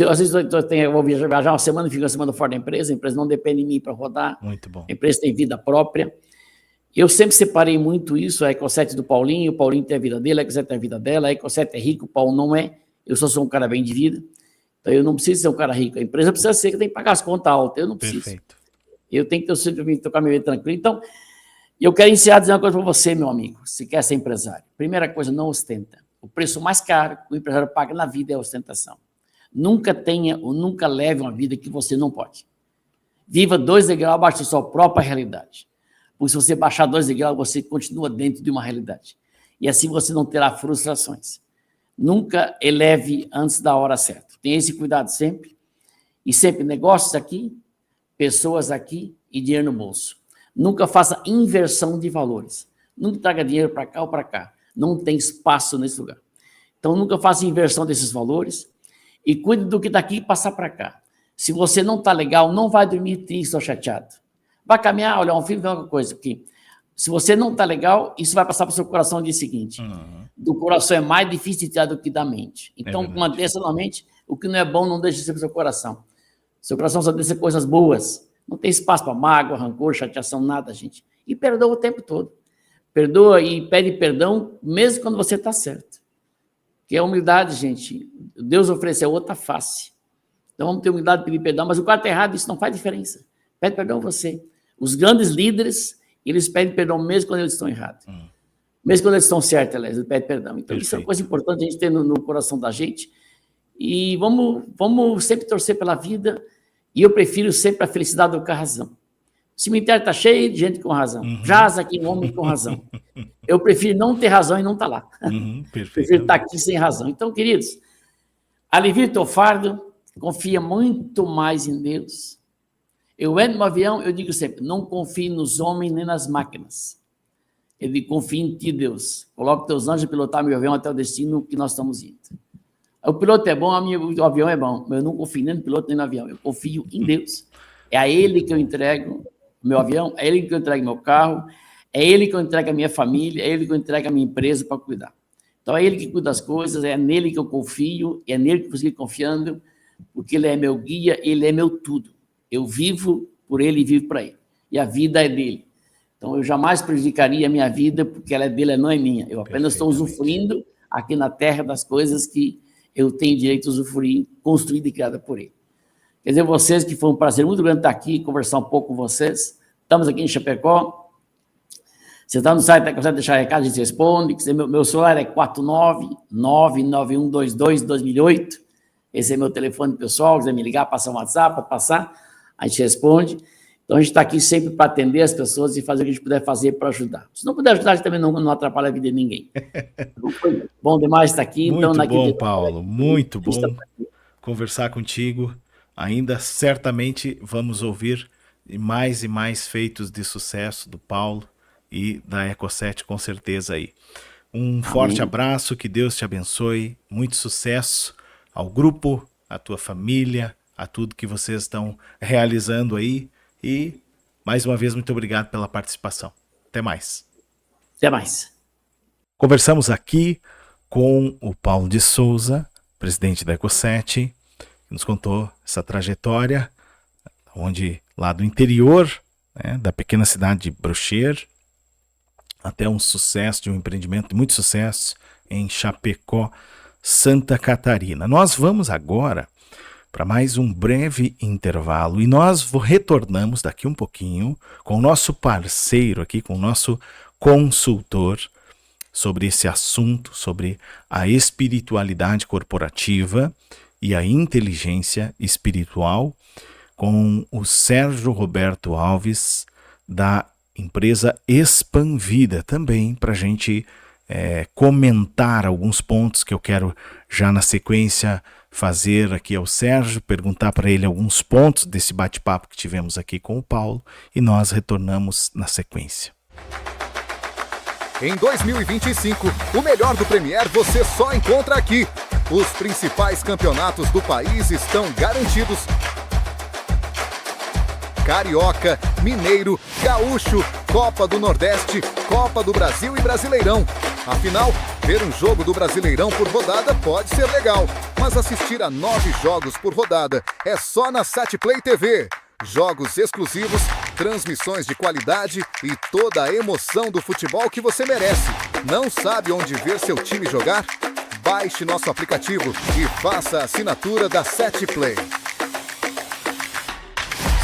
Às vezes eu vou viajar uma semana e fico uma semana fora da empresa, a empresa não depende de mim para rodar. Muito bom. A empresa tem vida própria. Eu sempre separei muito isso, a Eco7 do Paulinho, o Paulinho tem a vida dele, a Eco7 tem a vida dela, a Eco7 é rico, o Paulo não é. Eu só sou um cara bem de vida, então eu não preciso ser um cara rico. A empresa precisa ser, que tem que pagar as contas altas, eu não preciso. Perfeito. Eu tenho que sempre tocar minha vida tranquilo. Então, eu quero iniciar dizendo uma coisa para você, meu amigo, se quer ser empresário. Primeira coisa, não ostenta. O preço mais caro que o empresário paga na vida é a ostentação. Nunca tenha ou nunca leve uma vida que você não pode. Viva 2 degraus abaixo da sua própria realidade. Porque se você baixar 2 degraus, você continua dentro de uma realidade. E assim você não terá frustrações. Nunca eleve antes da hora certa. Tenha esse cuidado sempre. E sempre negócios aqui, pessoas aqui e dinheiro no bolso. Nunca faça inversão de valores. Nunca traga dinheiro para cá ou para cá. Não tem espaço nesse lugar. Então, nunca faça inversão desses valores. E cuide do que daqui passar para cá. Se você não está legal, não vai dormir triste ou chateado. Vai caminhar, olhar um filme, ver alguma coisa aqui. Se você não está legal, isso vai passar para o seu coração no dia seguinte. Do coração é mais difícil de tirar do que da mente. Então, mantenha essa na mente. O que não é bom, não deixe de ser para o seu coração. Seu coração só deixa coisas boas. Não tem espaço para mágoa, rancor, chateação, nada, gente. E perdoa o tempo todo. Perdoa e pede perdão, mesmo quando você está certo. Que é humildade, gente. Deus ofereceu outra face. Então vamos ter humildade de pedir perdão, mas o cara está errado, isso não faz diferença. Pede perdão a você. Os grandes líderes, eles pedem perdão mesmo quando eles estão errados. Mesmo quando eles estão certos, eles pedem perdão. Então isso é uma coisa importante a gente ter no coração da gente. E vamos sempre torcer pela vida. E eu prefiro sempre a felicidade do que a razão. O cemitério está cheio de gente com razão. Jaz aqui um homem com razão. Eu prefiro não ter razão e não estar lá. Prefiro estar aqui sem razão. Então, queridos, alivie o teu fardo, confia muito mais em Deus. Eu entro no avião, eu digo sempre, não confie nos homens nem nas máquinas. Eu digo, confie em ti, Deus. Coloque teus anjos a pilotar meu avião até o destino que nós estamos indo. O piloto é bom, o avião é bom, mas eu não confio nem no piloto nem no avião. Eu confio em Deus. É a Ele que eu entrego meu avião, é Ele que eu entrego meu carro, é Ele que eu entrego a minha família, é Ele que eu entrego a minha empresa para cuidar. Então, é Ele que cuida das coisas, é nele que eu confio, é nele que eu sigo confiando, porque Ele é meu guia, Ele é meu tudo. Eu vivo por Ele e vivo para Ele. E a vida é dele. Então, eu jamais prejudicaria a minha vida, porque ela é dele, não é minha. Eu apenas estou usufruindo aqui na terra das coisas que eu tenho direito a usufruir, construída e criada por Ele. Quer dizer, vocês que foi um prazer muito grande estar aqui, conversar um pouco com vocês. Estamos aqui em Chapecó. Você está no site, consegue deixar recado, a gente responde. Meu celular é 49991222008. Esse é meu telefone pessoal, quiser me ligar, passar um WhatsApp, pode passar, a gente responde. Então, a gente está aqui sempre para atender as pessoas e fazer o que a gente puder fazer para ajudar. Se não puder ajudar, a gente também não atrapalha a vida de ninguém. Então, foi bom demais estar aqui. Muito então, bom, Paulo, muito bom conversar contigo. Ainda certamente vamos ouvir mais e mais feitos de sucesso do Paulo e da Eco7, com certeza aí. Um forte abraço, que Deus te abençoe, muito sucesso ao grupo, à tua família, a tudo que vocês estão realizando aí. E, mais uma vez, muito obrigado pela participação. Até mais. Até mais. Conversamos aqui com o Paulo de Souza, presidente da Eco7, que nos contou essa trajetória, onde lá do interior, né, da pequena cidade de Brocher, até um sucesso, de um empreendimento de muito sucesso em Chapecó, Santa Catarina. Nós vamos agora para mais um breve intervalo e nós retornamos daqui um pouquinho com o nosso parceiro aqui, com o nosso consultor sobre esse assunto, sobre a espiritualidade corporativa e a inteligência espiritual, com o Sérgio Roberto Alves, da empresa Expanvida, também para a gente comentar alguns pontos que eu quero já na sequência fazer aqui ao Sérgio, perguntar para ele alguns pontos desse bate-papo que tivemos aqui com o Paulo e nós retornamos na sequência. Em 2025, o melhor do Premier você só encontra aqui. Os principais campeonatos do país estão garantidos. Carioca, Mineiro, Gaúcho, Copa do Nordeste, Copa do Brasil e Brasileirão. Afinal, ver um jogo do Brasileirão por rodada pode ser legal, mas assistir a 9 jogos por rodada é só na SatPlay TV. Jogos exclusivos, transmissões de qualidade e toda a emoção do futebol que você merece. Não sabe onde ver seu time jogar? Baixe nosso aplicativo e faça a assinatura da SatPlay.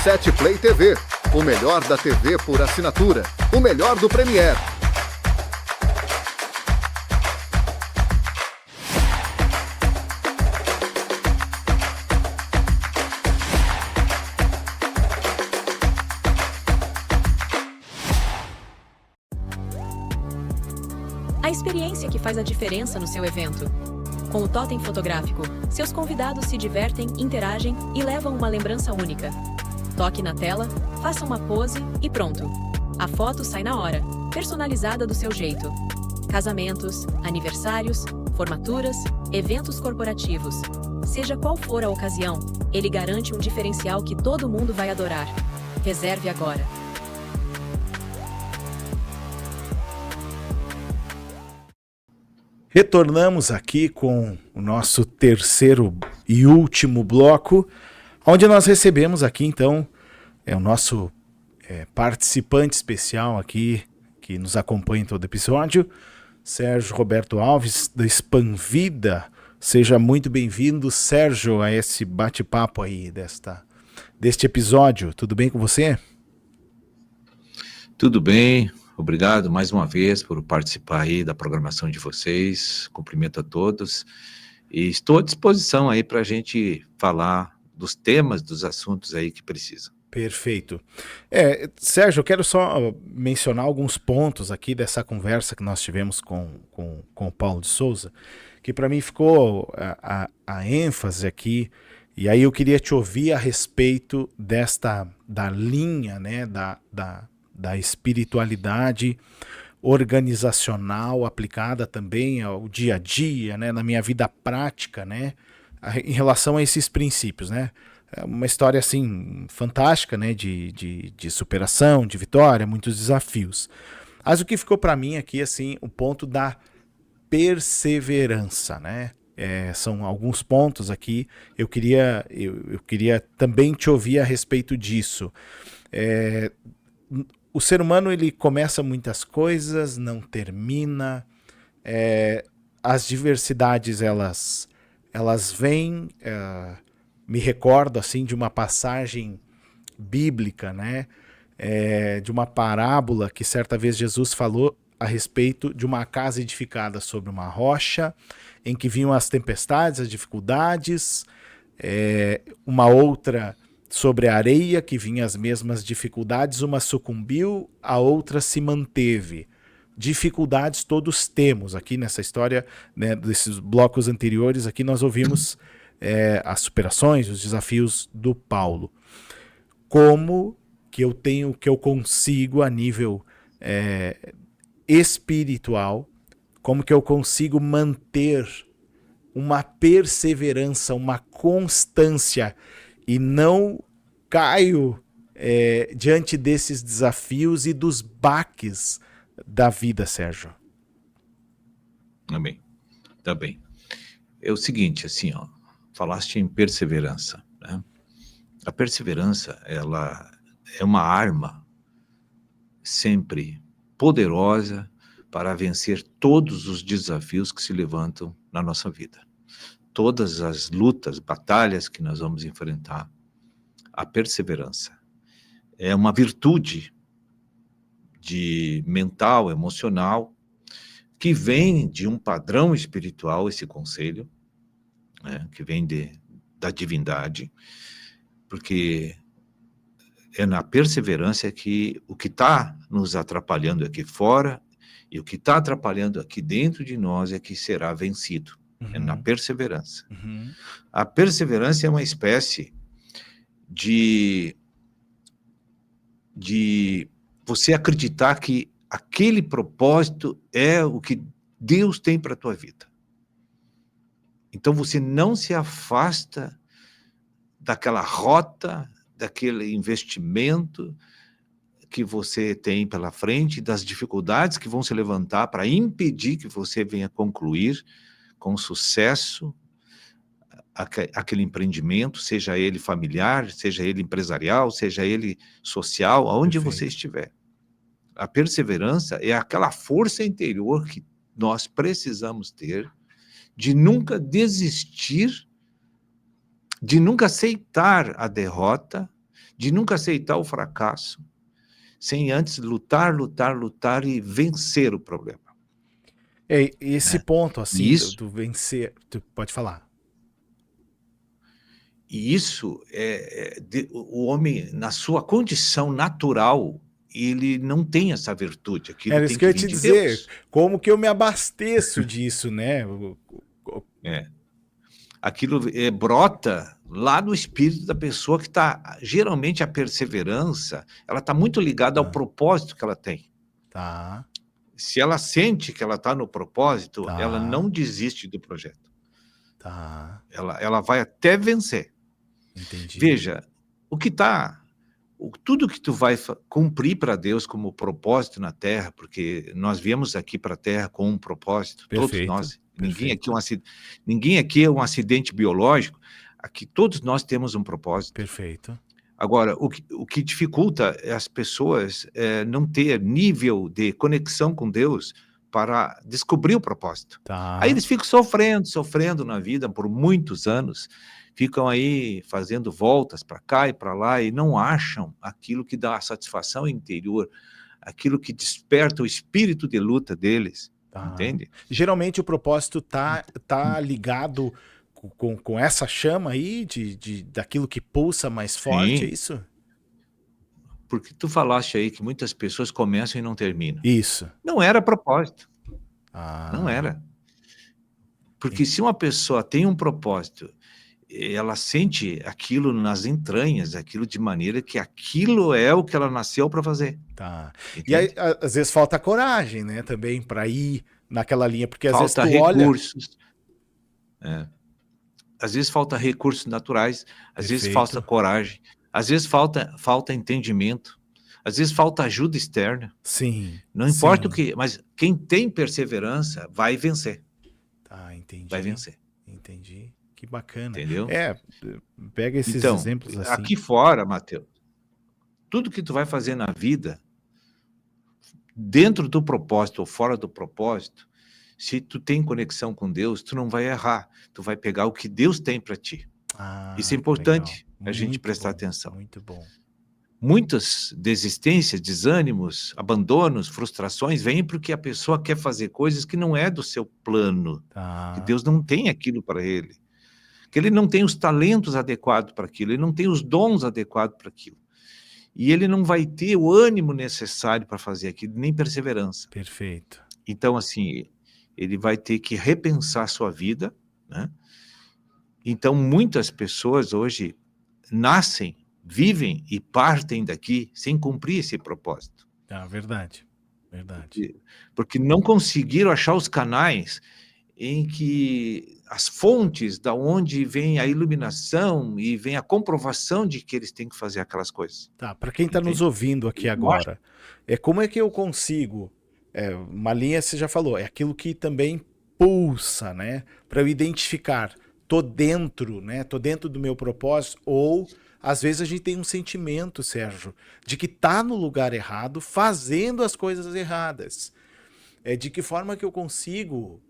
SatPlay TV, o melhor da TV por assinatura, o melhor do Premier. A experiência que faz a diferença no seu evento. Com o Totem Fotográfico, seus convidados se divertem, interagem e levam uma lembrança única. Toque na tela, faça uma pose e pronto. A foto sai na hora, personalizada do seu jeito. Casamentos, aniversários, formaturas, eventos corporativos. Seja qual for a ocasião, ele garante um diferencial que todo mundo vai adorar. Reserve agora. Retornamos aqui com o nosso terceiro e último bloco, onde nós recebemos aqui, então, o nosso participante especial aqui, que nos acompanha em todo episódio, Sérgio Roberto Alves, da Expanvida. Seja muito bem-vindo, Sérgio, a esse bate-papo aí deste episódio. Tudo bem com você? Tudo bem. Obrigado mais uma vez por participar aí da programação de vocês, cumprimento a todos e estou à disposição aí para a gente falar dos temas, dos assuntos aí que precisam. Perfeito. Sérgio, eu quero só mencionar alguns pontos aqui dessa conversa que nós tivemos com o Paulo de Souza, que para mim ficou a ênfase aqui, e aí eu queria te ouvir a respeito da linha, né, da espiritualidade organizacional aplicada também ao dia a dia, né, na minha vida prática, né, em relação a esses princípios, né? É uma história assim fantástica, né, de superação, de vitória, muitos desafios. Mas o que ficou para mim aqui assim, o ponto da perseverança, né? São alguns pontos aqui. Eu queria também te ouvir a respeito disso. O ser humano ele começa muitas coisas, não termina. As diversidades elas vêm. Me recordo assim de uma passagem bíblica, né? De uma parábola que certa vez Jesus falou a respeito de uma casa edificada sobre uma rocha, em que vinham as tempestades, as dificuldades, uma outra sobre a areia, que vinha as mesmas dificuldades, uma sucumbiu, a outra se manteve. Dificuldades todos temos. Aqui nessa história, né, desses blocos anteriores, aqui nós ouvimos as superações, os desafios do Paulo. Como que eu consigo a nível espiritual, como que eu consigo manter uma perseverança, uma constância e não caio diante desses desafios e dos baques da vida, Sérgio? Amém. Tá bem. É o seguinte, assim, ó, falaste em perseverança, né? A perseverança, ela é uma arma sempre poderosa para vencer todos os desafios que se levantam na nossa vida. Todas as lutas, batalhas que nós vamos enfrentar, a perseverança é uma virtude mental, emocional, que vem de um padrão espiritual, esse conselho, né, que vem da divindade, porque é na perseverança que o que está nos atrapalhando aqui fora e o que está atrapalhando aqui dentro de nós é que será vencido. É na perseverança. A perseverança é uma espécie de você acreditar que aquele propósito é o que Deus tem para a tua vida. Então você não se afasta daquela rota, daquele investimento que você tem pela frente, das dificuldades que vão se levantar para impedir que você venha concluir com sucesso aquele empreendimento, seja ele familiar, seja ele empresarial, seja ele social, aonde você estiver. A perseverança é aquela força interior que nós precisamos ter de nunca desistir, de nunca aceitar a derrota, de nunca aceitar o fracasso, sem antes lutar e vencer o problema. Esse ponto, assim, do vencer, tu pode falar. E isso, o homem, na sua condição natural, ele não tem essa virtude. Era isso que eu ia te dizer. Deus. Como que eu me abasteço disso, né? Aquilo brota lá no espírito da pessoa que está... Geralmente, a perseverança, ela está muito ligada ao propósito que ela tem. Tá. Se ela sente que ela está no propósito, ela não desiste do projeto. Tá. Ela vai até vencer. Entendi. Veja, tudo que tu vai cumprir para Deus como propósito na Terra, porque nós viemos aqui para a Terra com um propósito, perfeito, todos nós. Ninguém aqui é um acidente biológico, aqui todos nós temos um propósito. Perfeito. Agora, o que dificulta é as pessoas não ter nível de conexão com Deus para descobrir o propósito. Tá. Aí eles ficam sofrendo na vida por muitos anos, ficam aí fazendo voltas para cá e para lá e não acham aquilo que dá a satisfação interior, aquilo que desperta o espírito de luta deles, entende? Geralmente o propósito tá ligado com essa chama aí daquilo que pulsa mais forte, é isso? porque tu falaste aí que muitas pessoas começam e não terminam. Isso. Não era propósito, Ah, não era. Porque se uma pessoa tem um propósito, ela sente aquilo nas entranhas, aquilo de maneira que aquilo é o que ela nasceu para fazer. tá. E Entende? aí, às vezes falta coragem, né, também, para ir naquela linha, porque às vezes Falta tu olha... recursos. Às vezes falta recursos naturais, às vezes Perfeito. falta coragem, às vezes falta entendimento, às vezes falta ajuda externa. Sim. Não importa sim. o que, mas quem tem perseverança vai vencer, Tá, entendi. vai vencer, Entendi. Que bacana. entendeu? Pega esses Então, exemplos assim. aqui fora, Mateus, tudo que tu vai fazer na vida, dentro do propósito ou fora do propósito, se tu tem conexão com Deus, tu não vai errar, tu vai pegar o que Deus tem para ti. Isso é importante a gente prestar atenção. Muito bom. Muitas desistências, desânimos, abandonos, frustrações vêm porque a pessoa quer fazer coisas que não é do seu plano, Tá. que Deus não tem aquilo para ele, que ele não tem os talentos adequados para aquilo, ele não tem os dons adequados para aquilo. E ele não vai ter o ânimo necessário para fazer aquilo, nem perseverança. Perfeito. Então, assim, ele vai ter que repensar a sua vida, né? Então, muitas pessoas hoje nascem, vivem e partem daqui sem cumprir esse propósito. Tá, verdade. Verdade. Porque não conseguiram achar os canais em que as fontes da onde vem a iluminação e vem a comprovação de que eles têm que fazer aquelas coisas. Tá, para quem está nos ouvindo aqui agora, como é que eu consigo, uma linha você já falou, é aquilo que também pulsa, né, para eu identificar, tô dentro, né, tô dentro do meu propósito, ou às vezes a gente tem um sentimento, Sérgio, de que tá no lugar errado, fazendo as coisas erradas. De que forma que eu consigo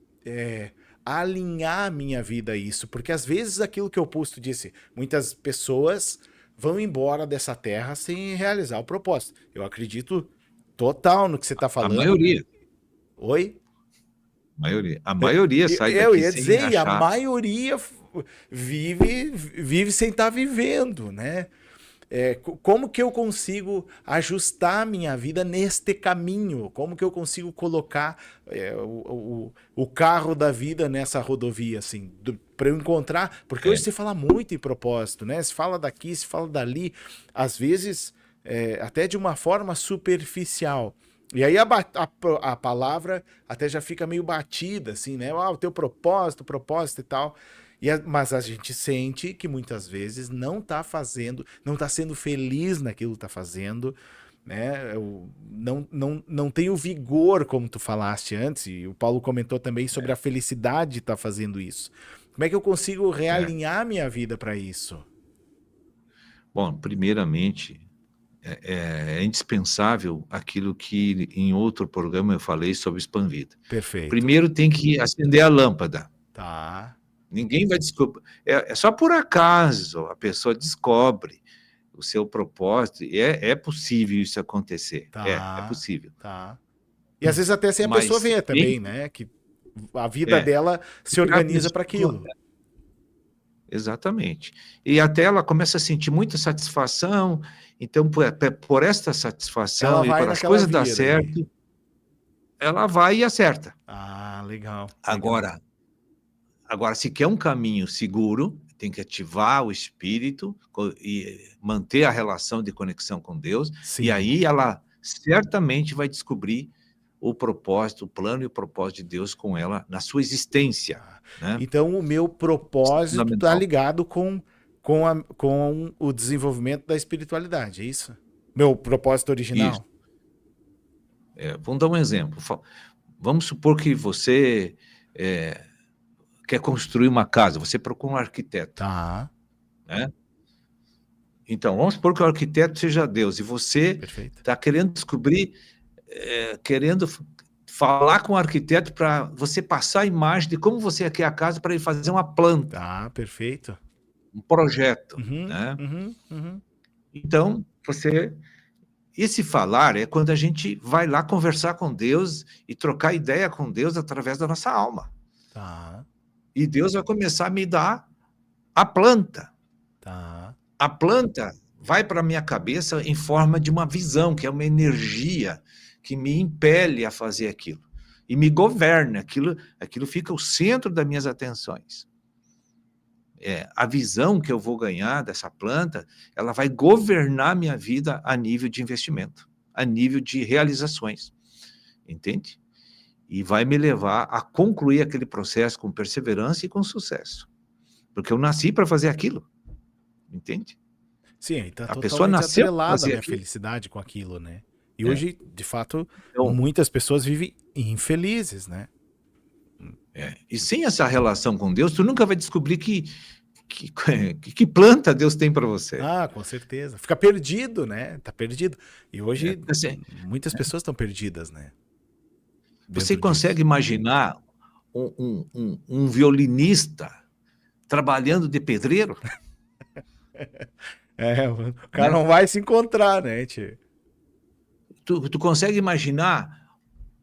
alinhar a minha vida a isso? Porque às vezes aquilo que eu posto disse, muitas pessoas vão embora dessa terra sem realizar o propósito. Eu acredito total no que você está falando. A maioria. Oi? A maioria sai daqui eu ia sem dizer, e achar. a maioria vive sem estar vivendo, né? Como que eu consigo ajustar a minha vida neste caminho? Como que eu consigo colocar o carro da vida nessa rodovia, assim, para eu encontrar? Porque hoje se fala muito em propósito, né? Se fala daqui, se fala dali, às vezes até de uma forma superficial. E aí a palavra até já fica meio batida, assim, né? O teu propósito e tal. Mas a gente sente que muitas vezes não está sendo feliz naquilo que está fazendo, né? Não tem o vigor, como tu falaste antes, e o Paulo comentou também sobre a felicidade de estar fazendo isso. Como é que eu consigo realinhar minha vida para isso? Bom, primeiramente, é indispensável aquilo que em outro programa eu falei sobre Expanvida. Perfeito. Primeiro tem que acender a lâmpada. Tá. Ninguém vai descobrir. É só por acaso a pessoa descobre o seu propósito. É possível isso acontecer. Tá. É possível. Tá. E às vezes até sem a Mas pessoa ver também, né? Que a vida dela se organiza para aquilo. Exatamente. E até ela começa a sentir muita satisfação. Então, por esta satisfação e por as coisas dar certo, ela vai e acerta. Ah, legal. Agora, se quer um caminho seguro, tem que ativar o espírito e manter a relação de conexão com Deus. Sim. E aí ela certamente vai descobrir o propósito, o plano e o propósito de Deus com ela na sua existência. Né? Então, o meu propósito está ligado com o desenvolvimento da espiritualidade, é isso? Meu propósito original? Isso. Vamos dar um exemplo. Vamos supor que você quer construir uma casa, você procura um arquiteto. Tá. Né? Então, vamos supor que o arquiteto seja Deus, e você está querendo descobrir, querendo falar com o arquiteto para você passar a imagem de como você quer a casa para ele fazer uma planta. Ah, perfeito. Um projeto. Uhum, né? Uhum. Então, esse falar é quando a gente vai lá conversar com Deus e trocar ideia com Deus através da nossa alma. Tá. E Deus vai começar a me dar a planta. Tá. A planta vai para a minha cabeça em forma de uma visão, que é uma energia que me impele a fazer aquilo e me governa. Aquilo fica o centro das minhas atenções. A visão que eu vou ganhar dessa planta, ela vai governar minha vida a nível de investimento, a nível de realizações, entende? E vai me levar a concluir aquele processo com perseverança e com sucesso, porque eu nasci para fazer aquilo, entende? Sim, aí tá A pessoa totalmente nasceu para atrelada a fazer minha aquilo. felicidade com aquilo, né? E É. hoje, de fato, Então, muitas pessoas vivem infelizes, né? E sem essa relação com Deus, tu nunca vai descobrir que planta Deus tem para você. Ah, com certeza. Fica perdido, né? Tá perdido. E hoje, Assim, muitas pessoas estão perdidas, né? você Dentro consegue disso. imaginar um violinista trabalhando de pedreiro? O cara Né? não vai se encontrar, né, tio? Tu consegue imaginar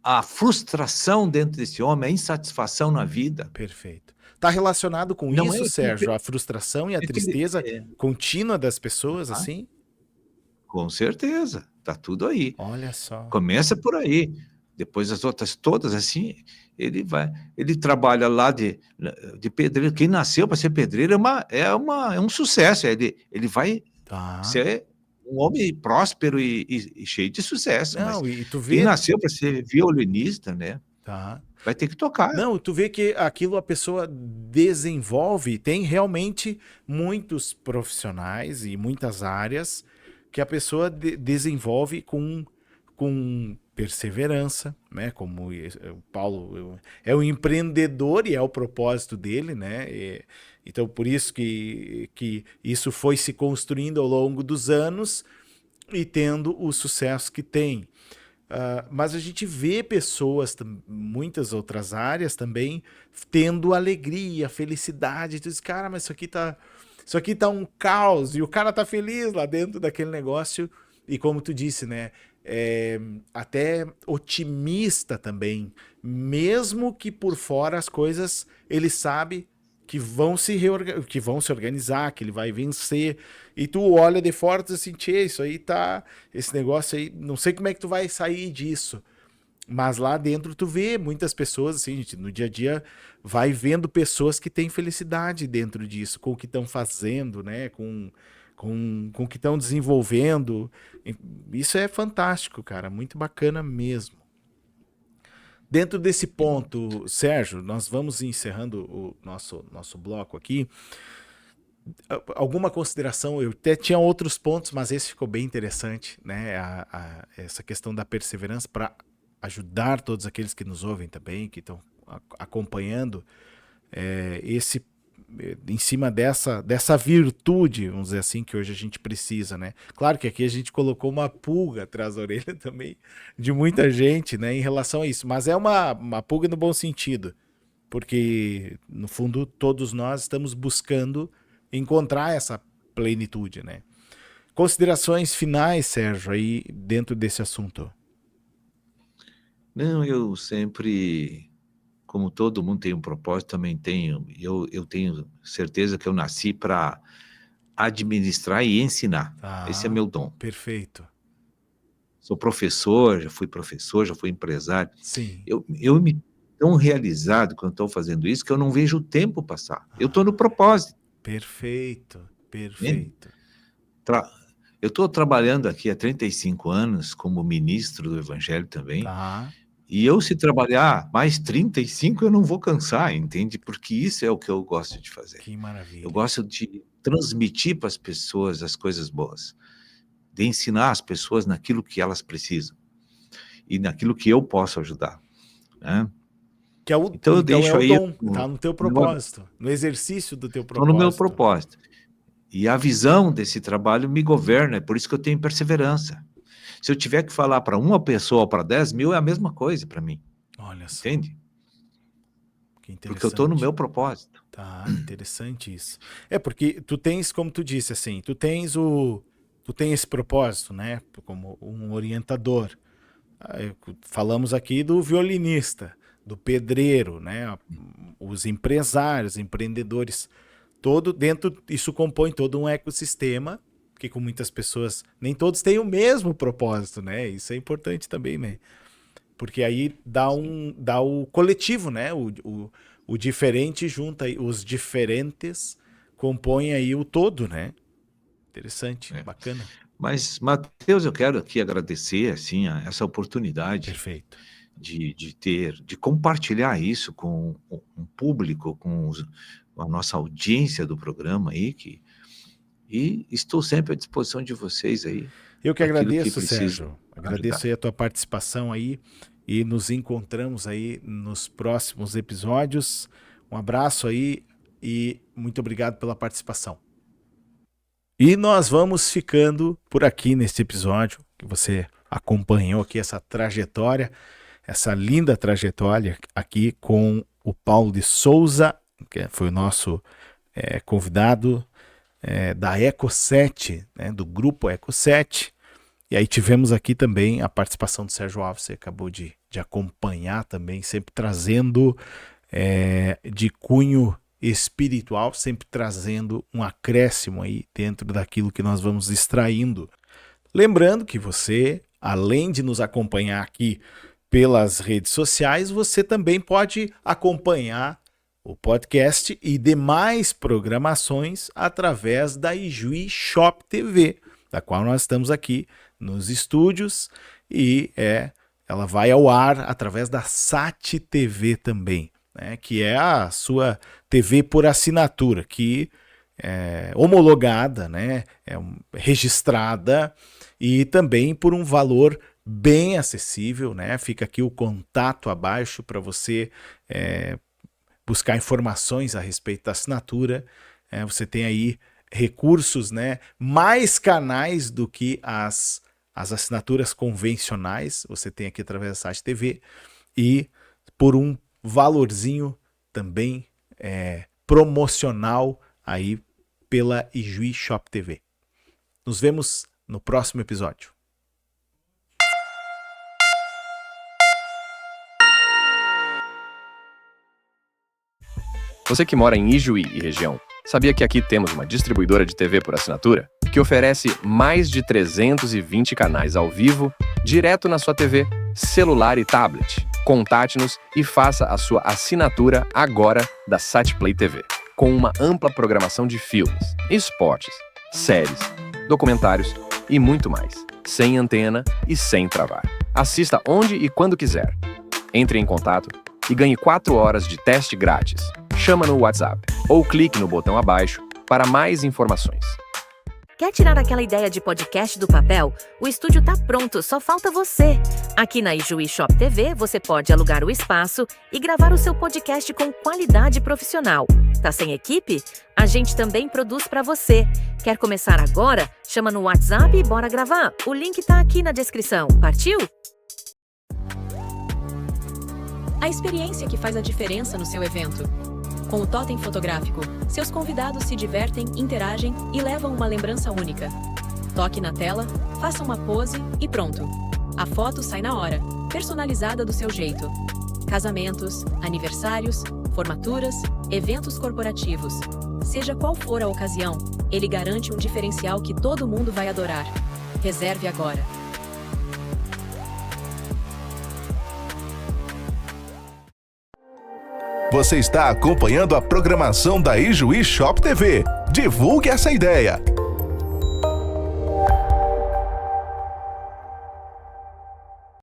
a frustração dentro desse homem, a insatisfação na vida? Perfeito. Tá relacionado com Não isso, é Sérgio? A frustração e a tristeza é, contínua das pessoas, assim? com certeza, tá tudo aí. Olha só. Começa por aí. Depois as outras todas, assim, ele trabalha lá de pedreiro. Quem nasceu para ser pedreiro é um sucesso. Ele vai Tá. ser um homem próspero e cheio de sucesso. Mas Não, e tu quem vê... nasceu para ser violinista, né, Tá. vai ter que tocar. Não, tu vê que aquilo a pessoa desenvolve, tem realmente muitos profissionais e muitas áreas que a pessoa desenvolve com perseverança, né? Como o Paulo é um empreendedor e é o propósito dele, né? Então, por isso que isso foi se construindo ao longo dos anos e tendo o sucesso que tem. Mas a gente vê pessoas, muitas outras áreas também, tendo alegria, felicidade. Tu diz, cara, mas isso aqui tá um caos, e o cara tá feliz lá dentro daquele negócio. E como tu disse, né? Até otimista também. Mesmo que por fora as coisas, ele sabe que vão se organizar, que ele vai vencer. E tu olha de fora e diz assim, tchê, isso aí tá... Esse negócio aí, não sei como é que tu vai sair disso. Mas lá dentro tu vê muitas pessoas, assim, gente, no dia a dia vai vendo pessoas que têm felicidade dentro disso, com o que estão fazendo, né? Com o que estão desenvolvendo. Isso é fantástico, cara. Muito bacana mesmo. Dentro desse ponto, Sérgio, nós vamos encerrando o nosso bloco aqui. Alguma consideração? Eu até tinha outros pontos, mas esse ficou bem interessante, né? Essa questão da perseverança para ajudar todos aqueles que nos ouvem também, que estão acompanhando em cima dessa virtude, vamos dizer assim, que hoje a gente precisa, né? Claro que aqui a gente colocou uma pulga atrás da orelha também de muita gente, né, em relação a isso, mas é uma pulga no bom sentido, porque no fundo todos nós estamos buscando encontrar essa plenitude, né? Considerações finais, Sérgio, aí dentro desse assunto? Não, eu sempre... Como todo mundo tem um propósito, também tenho. Eu tenho certeza que eu nasci para administrar e ensinar. Esse é meu dom. Perfeito. Sou professor, já fui empresário. Sim. Eu me tão realizado quando estou fazendo isso que eu não vejo o tempo passar. Eu estou no propósito. Perfeito. Eu estou trabalhando aqui há 35 anos como ministro do Evangelho também. Tá. E eu, se trabalhar mais 35, eu não vou cansar, entende? Porque isso é o que eu gosto de fazer. Que maravilha. Eu gosto de transmitir para as pessoas as coisas boas, de ensinar as pessoas naquilo que elas precisam e naquilo que eu posso ajudar, né? Então eu deixo aí dom, no, tá no teu propósito, no exercício do teu propósito. Estou no meu propósito. E a visão desse trabalho me governa, é por isso que eu tenho perseverança. Se eu tiver que falar para uma pessoa ou para 10 mil, é a mesma coisa para mim. Olha só. Entende? Que interessante. Porque eu estou no meu propósito. Tá, interessante isso. Porque tu tens, como tu disse, assim, tu tens esse propósito, né? Como um orientador. Falamos aqui do violinista, do pedreiro, né? Os empresários, empreendedores. Isso compõe todo um ecossistema porque com muitas pessoas, nem todos têm o mesmo propósito, né? Isso é importante também, né? Porque aí dá o coletivo, né? O diferente junta, os diferentes compõem aí o todo, né? Interessante, bacana. Mas, Mateus, eu quero aqui agradecer, assim, essa oportunidade Perfeito. de compartilhar isso com um público, com a nossa audiência do programa aí, e estou sempre à disposição de vocês aí. Eu que aquilo agradeço, que precisam Sérgio. Agradeço aí a tua participação aí e nos encontramos aí nos próximos episódios. Um abraço aí e muito obrigado pela participação. E nós vamos ficando por aqui neste episódio, que você acompanhou aqui essa trajetória, essa linda trajetória aqui com o Paulo de Souza, que foi o nosso convidado da Eco7, né, do grupo Eco7. E aí tivemos aqui também a participação do Sérgio Alves, você acabou de acompanhar também, sempre trazendo de cunho espiritual, sempre trazendo um acréscimo aí dentro daquilo que nós vamos extraindo. Lembrando que você, além de nos acompanhar aqui pelas redes sociais, você também pode acompanhar o podcast e demais programações através da Ijuí Shop TV, da qual nós estamos aqui nos estúdios, e ela vai ao ar através da Sat TV também, né, que é a sua TV por assinatura, que é homologada, né, registrada e também por um valor bem acessível, né? Fica aqui o contato abaixo para você buscar informações a respeito da assinatura. Você tem aí recursos, né? Mais canais do que as assinaturas convencionais, você tem aqui através da Sat TV, e por um valorzinho também promocional aí pela Ijuí Shop TV. Nos vemos no próximo episódio. Você que mora em Ijuí e região, sabia que aqui temos uma distribuidora de TV por assinatura que oferece mais de 320 canais ao vivo, direto na sua TV, celular e tablet. Contate-nos e faça a sua assinatura agora da Satplay TV, com uma ampla programação de filmes, esportes, séries, documentários e muito mais, sem antena e sem travar. Assista onde e quando quiser. Entre em contato e ganhe 4 horas de teste grátis. Chama no WhatsApp ou clique no botão abaixo para mais informações. Quer tirar aquela ideia de podcast do papel? O estúdio tá pronto, só falta você. Aqui na Ijuí Shop TV, você pode alugar o espaço e gravar o seu podcast com qualidade profissional. Tá sem equipe? A gente também produz para você. Quer começar agora? Chama no WhatsApp e bora gravar. O link tá aqui na descrição. Partiu? A experiência que faz a diferença no seu evento. Com o totem fotográfico, seus convidados se divertem, interagem e levam uma lembrança única. Toque na tela, faça uma pose e pronto. A foto sai na hora, personalizada do seu jeito. Casamentos, aniversários, formaturas, eventos corporativos. Seja qual for a ocasião, ele garante um diferencial que todo mundo vai adorar. Reserve agora. Você está acompanhando a programação da Ijuí Shop TV. Divulgue essa ideia.